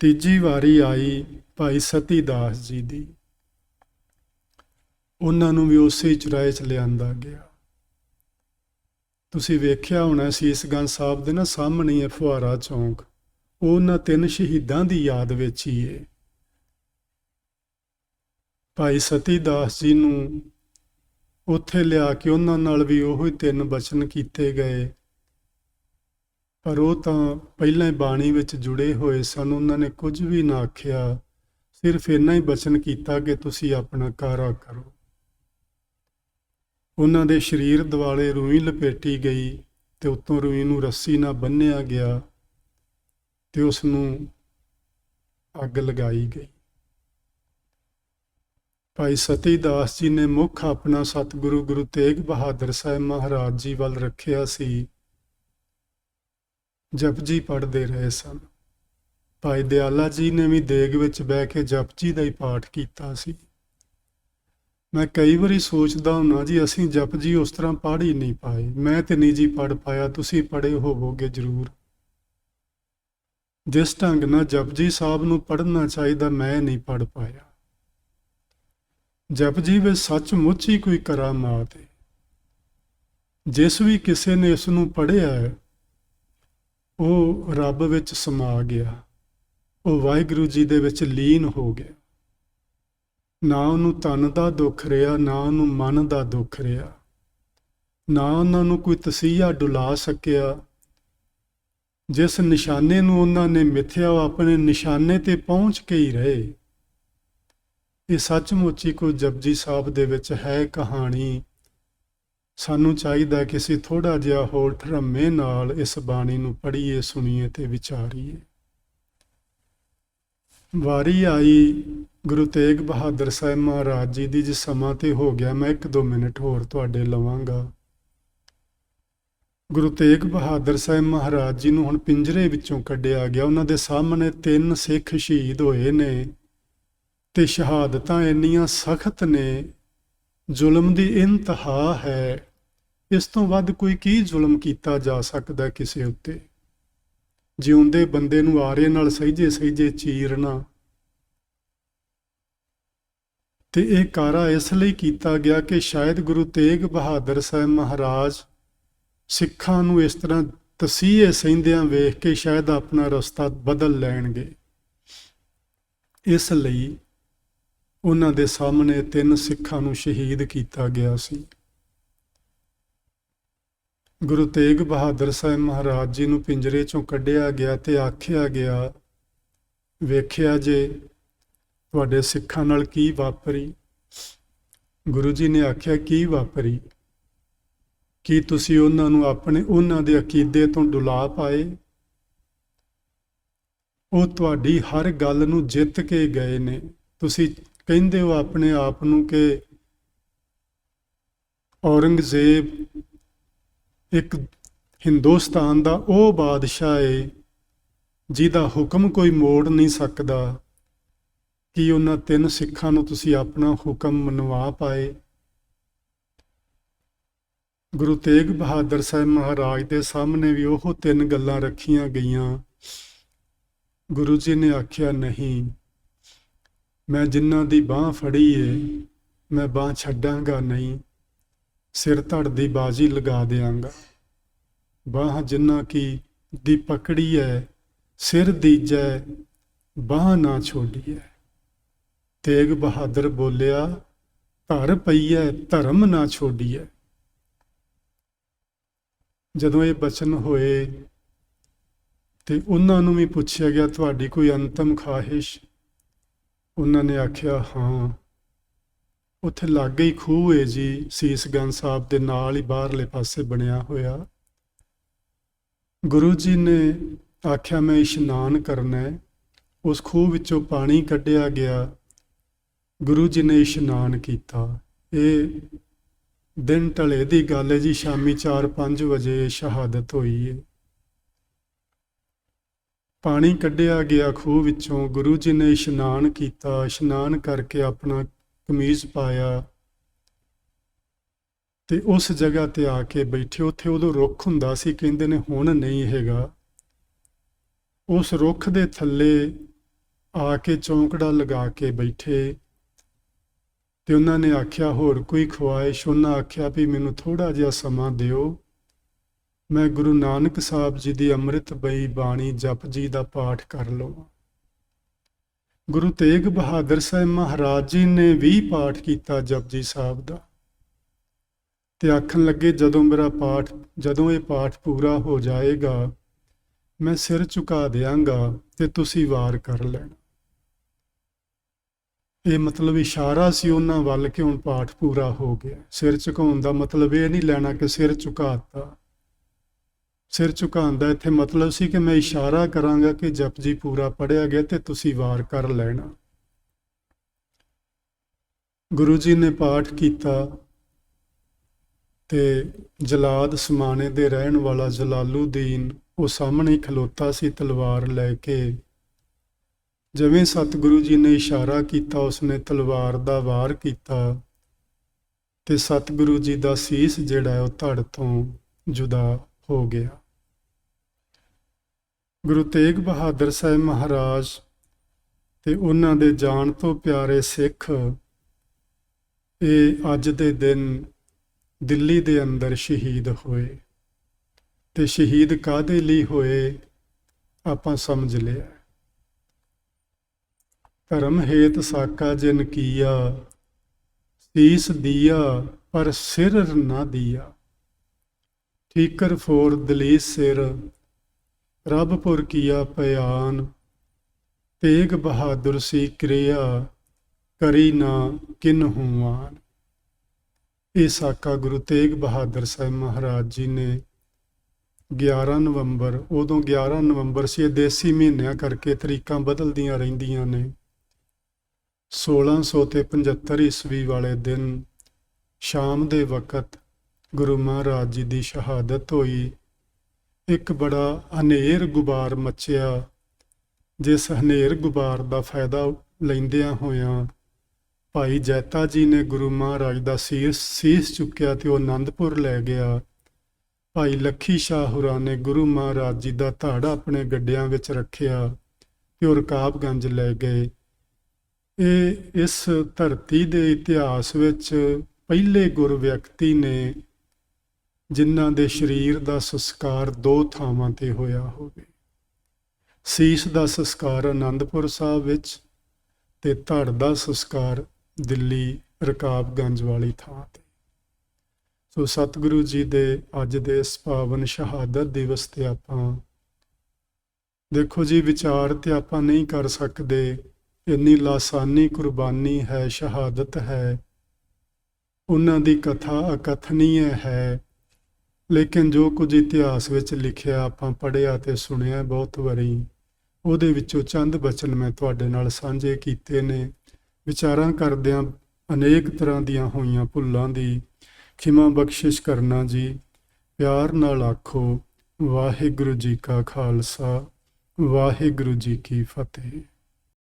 ਤੀਜੀ ਵਾਰੀ ਆਈ ਭਾਈ ਸਤੀ ਦਾਸ ਜੀ ਦੀ, ਉਹਨਾਂ ਨੂੰ ਵੀ ਉਸੇ ਚੁਰਾਹੇ 'ਚ ਲਿਆਂਦਾ ਗਿਆ। ਤੁਸੀਂ ਵੇਖਿਆ ਹੋਣਾ ਸੀਸਗੰਜ ਸਾਹਿਬ ਦੇ ਨਾ ਸਾਹਮਣੇ ਹੈ ਫੁਹਾਰਾ ਚੌਂਕ, ਉਹ ਉਹਨਾਂ 3 ਸ਼ਹੀਦਾਂ ਦੀ ਯਾਦ ਵਿੱਚ ਹੀ ਹੈ। ਭਾਈ ਸਤੀ ਦਾਸ ਜੀ ਨੂੰ ਉੱਥੇ ਲਿਆ ਕੇ ਉਹਨਾਂ ਨਾਲ ਵੀ ਉਹੋ ਹੀ 3 ਬਚਨ ਕੀਤੇ ਗਏ, ਪਰ ਉਹ ਤਾਂ ਪਹਿਲਾਂ ਹੀ ਬਾਣੀ ਵਿੱਚ ਜੁੜੇ ਹੋਏ ਸਨ। ਉਹਨਾਂ ਨੇ ਕੁਝ ਵੀ ਨਾ ਆਖਿਆ, ਸਿਰਫ ਇੰਨਾ ਹੀ ਬਚਨ ਕੀਤਾ ਕਿ ਤੁਸੀਂ ਆਪਣਾ ਕਾਰਾ ਕਰੋ। ਉਹਨਾਂ ਦੇ ਸਰੀਰ ਦੁਆਲੇ ਰੂਈ ਲਪੇਟੀ ਗਈ ਤੇ ਉੱਤੋਂ ਰੂਈ ਨੂੰ ਰੱਸੀ ਨਾਲ ਬੰਨ੍ਹਿਆ ਗਿਆ ਤੇ ਉਸ ਨੂੰ ਅੱਗ ਲਗਾਈ ਗਈ। ਭਾਈ ਸਤੀ ਦਾਸ ਜੀ ਨੇ ਮੁੱਖ ਆਪਣਾ ਸਤਿਗੁਰੂ ਗੁਰੂ ਤੇਗ ਬਹਾਦਰ ਸਾਹਿਬ ਮਹਾਰਾਜ ਜੀ ਵੱਲ ਰੱਖਿਆ ਸੀ। ਜਪਜੀ ਪੜ੍ਹਦੇ ਰਹੇ ਸਨ। ਭਾਈ ਦਿਆਲਾ ਜੀ ਨੇ ਵੀ ਦੇਗ ਵਿੱਚ ਬਹਿ ਕੇ ਜਪਜੀ ਦਾ ਹੀ ਪਾਠ ਕੀਤਾ ਸੀ। ਮੈਂ ਕਈ ਵਾਰੀ ਸੋਚਦਾ ਹੁੰਨਾ ਜੀ, ਅਸੀਂ ਜਪਜੀ ਉਸ ਤਰ੍ਹਾਂ ਪੜ੍ਹ ਹੀ ਨਹੀਂ ਪਾਏ। ਮੈਂ ਤੇ ਨਹੀਂ ਜੀ ਪੜ੍ਹ ਪਾਇਆ, ਤੁਸੀਂ ਪੜ੍ਹੇ ਹੋਵੋਗੇ ਜ਼ਰੂਰ। ਜਿਸ ਢੰਗ ਨਾਲ ਜਪਜੀ ਸਾਹਿਬ ਨੂੰ ਪੜ੍ਹਨਾ ਚਾਹੀਦਾ, ਮੈਂ ਨਹੀਂ ਪੜ੍ਹ ਪਾਇਆ। ਜਪਜੀ ਵਿੱਚ ਸੱਚਮੁੱਚ ਹੀ ਕੋਈ ਕਰਾਮਾਤ ਹੈ। ਜਿਸ ਵੀ ਕਿਸੇ ਨੇ ਇਸ ਨੂੰ ਪੜ੍ਹਿਆ ਹੈ, ਉਹ ਰੱਬ ਵਿੱਚ ਸਮਾ ਗਿਆ, ਉਹ ਵਾਹਿਗੁਰੂ ਜੀ ਦੇ ਵਿੱਚ ਲੀਨ ਹੋ ਗਿਆ। ਨਾ ਉਹਨੂੰ ਤਨ ਦਾ ਦੁੱਖ ਰਿਹਾ, ਨਾ ਉਹਨੂੰ ਮਨ ਦਾ ਦੁੱਖ ਰਿਹਾ, ਨਾ ਉਹਨਾਂ ਨੂੰ ਕੋਈ ਤਸੀਹਾ ਡੁਲਾ ਸਕਿਆ। ਜਿਸ ਨਿਸ਼ਾਨੇ ਨੂੰ ਉਹਨਾਂ ਨੇ ਮਿਥਿਆ, ਉਹ ਆਪਣੇ ਨਿਸ਼ਾਨੇ ਤੇ ਪਹੁੰਚ ਕੇ ਹੀ ਰਹੇ। ਇਹ ਸੱਚਮੁੱਚ ਹੀ ਕੋਈ ਜਪਜੀ ਸਾਹਿਬ ਦੇ ਵਿੱਚ ਹੈ ਕਹਾਣੀ। ਸਾਨੂੰ ਚਾਹੀਦਾ ਕਿ ਅਸੀਂ ਥੋੜ੍ਹਾ ਜਿਹਾ ਹੋਰ ਠਰਮੇ ਨਾਲ ਇਸ ਬਾਣੀ ਨੂੰ ਪੜ੍ਹੀਏ, ਸੁਣੀਏ ਤੇ ਵਿਚਾਰੀਏ। ਵਾਰੀ ਆਈ ਗੁਰੂ ਤੇਗ ਬਹਾਦਰ ਸਾਹਿਬ ਮਹਾਰਾਜ ਜੀ ਦੀ। ਜਿਸ ਸਮਾਂ ਤੇ ਹੋ ਗਿਆ, ਮੈਂ 1-2 ਮਿੰਟ ਹੋਰ ਤੁਹਾਡੇ ਲਵਾਂਗਾ। ਗੁਰੂ ਤੇਗ ਬਹਾਦਰ ਸਾਹਿਬ ਮਹਾਰਾਜ ਜੀ ਨੂੰ ਹੁਣ ਪਿੰਜਰੇ ਵਿੱਚੋਂ ਕੱਢਿਆ ਗਿਆ। ਉਹਨਾਂ ਦੇ ਸਾਹਮਣੇ 3 ਸਿੱਖ ਸ਼ਹੀਦ ਹੋਏ ਨੇ ਤੇ ਸ਼ਹਾਦਤਾਂ ਇੰਨੀਆਂ ਸਖਤ ਨੇ, ਜ਼ੁਲਮ ਦੀ ਇੰਤਹਾ ਹੈ। ਇਸ ਤੋਂ ਵੱਧ ਕੋਈ ਕੀ ਜ਼ੁਲਮ ਕੀਤਾ ਜਾ ਸਕਦਾ ਕਿਸੇ ਉੱਤੇ? ਜਿਉਂਦੇ ਬੰਦੇ ਨੂੰ ਆਰੇ ਨਾਲ ਸਹਿਜੇ ਸਹਿਜੇ ਚੀਰਨਾ। ਤੇ ਇਹ ਕਾਰਾ ਇਸ ਲਈ ਕੀਤਾ ਗਿਆ ਕਿ ਸ਼ਾਇਦ ਗੁਰੂ ਤੇਗ ਬਹਾਦਰ ਸਾਹਿਬ ਮਹਾਰਾਜ ਸਿੱਖਾਂ ਨੂੰ ਇਸ ਤਰ੍ਹਾਂ ਤਸੀਹੇ ਸਹਿੰਦਿਆਂ ਵੇਖ ਕੇ ਸ਼ਾਇਦ ਆਪਣਾ ਰਸਤਾ ਬਦਲ ਲੈਣਗੇ। ਇਸ ਲਈ ਉਹਨਾਂ ਦੇ ਸਾਹਮਣੇ 3 ਸਿੱਖਾਂ ਨੂੰ ਸ਼ਹੀਦ ਕੀਤਾ ਗਿਆ ਸੀ। ਗੁਰੂ ਤੇਗ ਬਹਾਦਰ ਸਾਹਿਬ ਮਹਾਰਾਜ ਜੀ ਨੂੰ ਪਿੰਜਰੇ ਚੋਂ ਕੱਢਿਆ ਗਿਆ ਤੇ ਆਖਿਆ ਗਿਆ, ਵੇਖਿਆ ਜੇ ਤੁਹਾਡੇ ਸਿੱਖਾਂ ਨਾਲ ਕੀ ਵਾਪਰੀ। ਗੁਰੂ ਜੀ ਨੇ ਆਖਿਆ, ਕੀ ਵਾਪਰੀ? ਕੀ ਤੁਸੀਂ ਉਹਨਾਂ ਨੂੰ ਉਹਨਾਂ ਦੇ ਅਕੀਦੇ ਤੋਂ ਡੁਲਾ ਪਾਏ? ਉਹ ਤੁਹਾਡੀ ਹਰ ਗੱਲ ਨੂੰ ਜਿੱਤ ਕੇ ਗਏ ਨੇ। ਤੁਸੀਂ ਕਹਿੰਦੇ ਹੋ ਆਪਣੇ ਆਪ ਨੂੰ ਕਿ ਔਰੰਗਜ਼ੇਬ ਇੱਕ ਹਿੰਦੁਸਤਾਨ ਦਾ ਉਹ ਬਾਦਸ਼ਾਹ ਏ ਜਿਹਦਾ ਹੁਕਮ ਕੋਈ ਮੋੜ ਨਹੀਂ ਸਕਦਾ। ਕੀ ਉਹਨਾਂ 3 ਸਿੱਖਾਂ ਨੂੰ ਤੁਸੀਂ ਆਪਣਾ ਹੁਕਮ ਮਨਵਾ ਪਾਏ? ਗੁਰੂ ਤੇਗ ਬਹਾਦਰ ਸਾਹਿਬ ਮਹਾਰਾਜ ਦੇ ਸਾਹਮਣੇ ਵੀ ਉਹ 3 ਗੱਲਾਂ ਰੱਖੀਆਂ ਗਈਆਂ। ਗੁਰੂ ਜੀ ਨੇ ਆਖਿਆ, ਨਹੀਂ, ਮੈਂ ਜਿਨ੍ਹਾਂ ਦੀ ਬਾਹ ਫੜੀ ਏ ਮੈਂ ਬਾਹ ਛੱਡਾਂਗਾ ਨਹੀਂ, ਸਿਰ ਧੜ ਦੀ ਬਾਜੀ ਲਗਾ ਦਿਆਂਗਾ। ਬਾਹ ਜਿਨ੍ਹਾਂ ਦੀ ਪਕੜੀ ਹੈ, ਸਿਰ ਦੀਜੈ ਬਾਹ ਨਾ ਛੋਡੀਐ। ਤੇਗ ਬਹਾਦਰ ਬੋਲਿਆ, ਧਰ ਪਈਐ ਧਰਮ ਨਾ ਛੋਡੀਐ। ਜਦੋਂ ਇਹ ਬਚਨ ਹੋਏ ਤੇ ਉਹਨਾਂ ਨੂੰ ਵੀ ਪੁੱਛਿਆ ਗਿਆ, ਤੁਹਾਡੀ ਕੋਈ ਅੰਤਮ ਖਾਹਿਸ਼? ਉਹਨਾਂ ਨੇ ਆਖਿਆ, ਹਾਂ। ਉੱਥੇ ਲਾਗੇ ਹੀ ਖੂਹ ਹੈ ਜੀ, ਸੀਸਗੰਜ ਸਾਹਿਬ ਦੇ ਨਾਲ ਹੀ ਬਾਹਰਲੇ ਪਾਸੇ ਬਣਿਆ ਹੋਇਆ। ਗੁਰੂ ਜੀ ਨੇ ਆਖਿਆ, ਮੈਂ ਇਸ਼ਨਾਨ ਕਰਨਾ ਹੈ। ਉਸ ਖੂਹ ਵਿੱਚੋਂ ਪਾਣੀ ਕੱਢਿਆ ਗਿਆ। ਗੁਰੂ ਜੀ ਨੇ ਇਸ਼ਨਾਨ ਕੀਤਾ। ਇਹ ਦਿਨ ਢਲੇ ਦੀ ਗੱਲ ਹੈ ਜੀ, ਸ਼ਾਮੀ 4-5 ਵਜੇ ਸ਼ਹਾਦਤ ਹੋਈ ਹੈ। ਪਾਣੀ ਕੱਢਿਆ ਗਿਆ ਖੂਹ ਵਿੱਚੋਂ। ਗੁਰੂ ਜੀ ਨੇ ਇਸ਼ਨਾਨ ਕੀਤਾ। ਇਸ਼ਨਾਨ ਕਰਕੇ ਆਪਣਾ ਕਮੀਜ਼ ਪਾਇਆ ਤੇ ਉਸ ਜਗ੍ਹਾ ਤੇ ਆ ਕੇ ਬੈਠੇ। ਉੱਥੇ ਉਦੋਂ ਰੁੱਖ ਹੁੰਦਾ ਸੀ, ਕਹਿੰਦੇ ਨੇ ਹੁਣ ਨਹੀਂ ਹੈਗਾ। ਉਸ ਰੁੱਖ ਦੇ ਥੱਲੇ ਆ ਕੇ ਚੌਂਕੜਾ ਲਗਾ ਕੇ ਬੈਠੇ ਤੇ ਉਹਨਾਂ ਨੇ ਆਖਿਆ, ਹੋਰ ਕੋਈ ਖੁਆਇਸ਼? ਉਹਨਾਂ ਆਖਿਆ ਵੀ ਮੈਨੂੰ ਥੋੜ੍ਹਾ ਜਿਹਾ ਸਮਾਂ ਦਿਓ, ਮੈਂ ਗੁਰੂ ਨਾਨਕ ਸਾਹਿਬ ਜੀ ਦੀ ਅੰਮ੍ਰਿਤਮਈ ਬਾਣੀ ਜਪਜੀ ਦਾ ਪਾਠ ਕਰ ਲਵਾਂ। ਗੁਰੂ ਤੇਗ ਬਹਾਦਰ ਸਾਹਿਬ ਮਹਾਰਾਜ ਜੀ ਨੇ ਵੀ ਪਾਠ ਕੀਤਾ ਜਪਜੀ ਸਾਹਿਬ ਦਾ ਤੇ ਆਖਣ ਲੱਗੇ, ਜਦੋਂ ਇਹ ਪਾਠ ਪੂਰਾ ਹੋ ਜਾਏਗਾ ਮੈਂ ਸਿਰ ਝੁਕਾ ਦਿਆਂਗਾ ਤੇ ਤੁਸੀਂ ਵਾਰ ਕਰ ਲੈਣਾ। ਇਹ ਮਤਲਬ ਇਸ਼ਾਰਾ ਸੀ ਉਹਨਾਂ ਵੱਲ ਕਿ ਹੁਣ ਪਾਠ ਪੂਰਾ ਹੋ ਗਿਆ। ਸਿਰ ਝੁਕਾਉਣ ਦਾ ਮਤਲਬ ਇਹ ਨਹੀਂ ਲੈਣਾ ਕਿ ਸਿਰ ਝੁਕਾਤਾ। ਸਿਰ ਝੁਕਾਉਣ ਦਾ ਇੱਥੇ ਮਤਲਬ ਸੀ ਕਿ ਮੈਂ ਇਸ਼ਾਰਾ ਕਰਾਂਗਾ ਕਿ ਜਪਜੀ ਪੂਰਾ ਪੜ੍ਹਿਆ ਗਿਆ ਤੇ ਤੁਸੀਂ ਵਾਰ ਕਰ ਲੈਣਾ। ਗੁਰੂ ਜੀ ਨੇ ਪਾਠ ਕੀਤਾ ਤੇ ਜਲਾਦ ਸਮਾਣੇ ਦੇ ਰਹਿਣ ਵਾਲਾ ਜਲਾਲੂਦੀਨ ਉਹ ਸਾਹਮਣੇ ਖਲੋਤਾ ਸੀ ਤਲਵਾਰ ਲੈ ਕੇ। ਜਿਵੇਂ ਸਤਿਗੁਰੂ ਜੀ ਨੇ ਇਸ਼ਾਰਾ ਕੀਤਾ, ਉਸਨੇ ਤਲਵਾਰ ਦਾ ਵਾਰ ਕੀਤਾ ਤੇ ਸਤਿਗੁਰੂ ਜੀ ਦਾ ਸੀਸ ਜਿਹੜਾ ਹੈ ਉਹ ਧੜ ਤੋਂ ਜੁਦਾ ਹੋ ਗਿਆ। ਗੁਰੂ ਤੇਗ ਬਹਾਦਰ ਸਾਹਿਬ ਮਹਾਰਾਜ ਤੇ ਉਹਨਾਂ ਦੇ ਜਾਣ ਤੋਂ ਪਿਆਰੇ ਸਿੱਖ ਇਹ ਅੱਜ ਦੇ ਦਿਨ ਦਿੱਲੀ ਦੇ ਅੰਦਰ ਸ਼ਹੀਦ ਹੋਏ। ਤੇ ਸ਼ਹੀਦ ਕਾਹਦੇ ਲਈ ਹੋਏ ਆਪਾਂ ਸਮਝ ਲਿਆ। ਧਰਮ ਹੇਤ ਸਾਕਾ ਜਿਨ ਕੀਆ, ਸੀਸ ਦੀਆ ਪਰ ਸਿਰ ਨਾ ਦੀਆ। ਠੀਕਰ ਫੋਰ ਦਲੀਸ ਸਿਰ, ਰੱਬਪੁਰ ਕੀਆ ਪਿਆਨ। ਤੇਗ ਬਹਾਦਰ ਸੀ ਕਿਰਿਆ, ਕਰੀ ਨਾ ਕਿਨਹੂ ਮਾਨ। ਇਹ ਸਾਕਾ ਗੁਰੂ ਤੇਗ ਬਹਾਦਰ ਸਾਹਿਬ ਮਹਾਰਾਜ ਜੀ ਨੇ 11 ਨਵੰਬਰ, ਉਦੋਂ 11 ਨਵੰਬਰ ਸੀ, ਇਹ ਦੇਸੀ ਮਹੀਨਿਆਂ ਕਰਕੇ ਤਰੀਕਾਂ ਬਦਲਦੀਆਂ ਰਹਿੰਦੀਆਂ ਨੇ। 1675 ਈਸਵੀ ਵਾਲੇ ਦਿਨ ਸ਼ਾਮ ਦੇ ਵਕਤ ਗੁਰੂ ਮਹਾਰਾਜ ਜੀ ਦੀ ਸ਼ਹਾਦਤ ਹੋਈ। ਇੱਕ ਬੜਾ ਹਨੇਰ ਗੁਬਾਰ ਮੱਚਿਆ, ਜਿਸ ਹਨੇਰ ਗੁਬਾਰ ਦਾ ਫਾਇਦਾ ਲੈਂਦਿਆਂ ਹੋਇਆਂ ਭਾਈ ਜੈਤਾ ਜੀ ਨੇ ਗੁਰੂ ਮਹਾਰਾਜ ਦਾ ਸੀਸ ਚੁੱਕਿਆ ਤੇ ਉਹ ਆਨੰਦਪੁਰ ਲੈ ਗਿਆ। ਭਾਈ ਲੱਖੀ ਸ਼ਾਹ ਹੁਰਾਂ ਨੇ ਗੁਰੂ ਮਹਾਰਾਜ ਜੀ ਦਾ ਧੜ ਆਪਣੇ ਗੱਡਿਆਂ ਵਿੱਚ ਰੱਖਿਆ ਤੇ ਉਹ ਰਕਾਬਗੰਜ ਲੈ ਗਏ। ਇਹ ਇਸ ਧਰਤੀ ਦੇ ਇਤਿਹਾਸ ਵਿੱਚ ਪਹਿਲੇ ਗੁਰ ਵਿਅਕਤੀ ਨੇ ਜਿਨ੍ਹਾਂ ਦੇ ਸਰੀਰ ਦਾ ਸੰਸਕਾਰ 2 ਥਾਵਾਂ ਤੇ ਹੋਇਆ ਹੋਵੇ। ਸੀਸ ਦਾ ਸੰਸਕਾਰ ਆਨੰਦਪੁਰ ਸਾਹਿਬ ਵਿੱਚ ਤੇ ਧੜ ਦਾ ਸੰਸਕਾਰ ਦਿੱਲੀ ਰਕਾਬਗੰਜ ਵਾਲੀ ਥਾਂ ਤੇ। ਸੋ ਸਤਿਗੁਰੂ ਜੀ ਦੇ ਅੱਜ ਦੇ ਇਸ ਪਾਵਨ ਸ਼ਹਾਦਤ ਦਿਵਸ ਤੇ ਆਪਾਂ ਦੇਖੋ ਜੀ, ਵਿਚਾਰ ਤੇ ਆਪਾਂ ਨਹੀਂ ਕਰ ਸਕਦੇ, ਇੰਨੀ ਲਾਸਾਨੀ ਕੁਰਬਾਨੀ ਹੈ, ਸ਼ਹਾਦਤ ਹੈ, ਉਹਨਾਂ ਦੀ ਕਥਾ ਅਕਥਨੀय ਹੈ। ਲੇਕਿਨ ਜੋ ਕੁਝ ਇਤਿਹਾਸ ਵਿੱਚ ਲਿਖਿਆ, ਆਪਾਂ ਪੜ੍ਹਿਆ ਤੇ ਸੁਣਿਆ ਬਹੁਤ ਵਾਰੀ, ਉਹਦੇ ਵਿੱਚੋਂ ਚੰਦ ਬਚਨ ਮੈਂ ਤੁਹਾਡੇ ਨਾਲ ਸਾਂਝੇ ਕੀਤੇ ਨੇ। ਵਿਚਾਰਾਂ ਕਰਦਿਆਂ ਅਨੇਕ ਤਰ੍ਹਾਂ ਦੀਆਂ ਹੋਈਆਂ ਭੁੱਲਾਂ ਦੀ ਖਿਮਾ ਬਖਸ਼ਿਸ਼ ਕਰਨਾ ਜੀ। ਪਿਆਰ ਨਾਲ ਆਖੋ, ਵਾਹਿਗੁਰੂ ਜੀ ਕਾ ਖਾਲਸਾ, ਵਾਹਿਗੁਰੂ ਜੀ ਕੀ ਫਤਿਹ।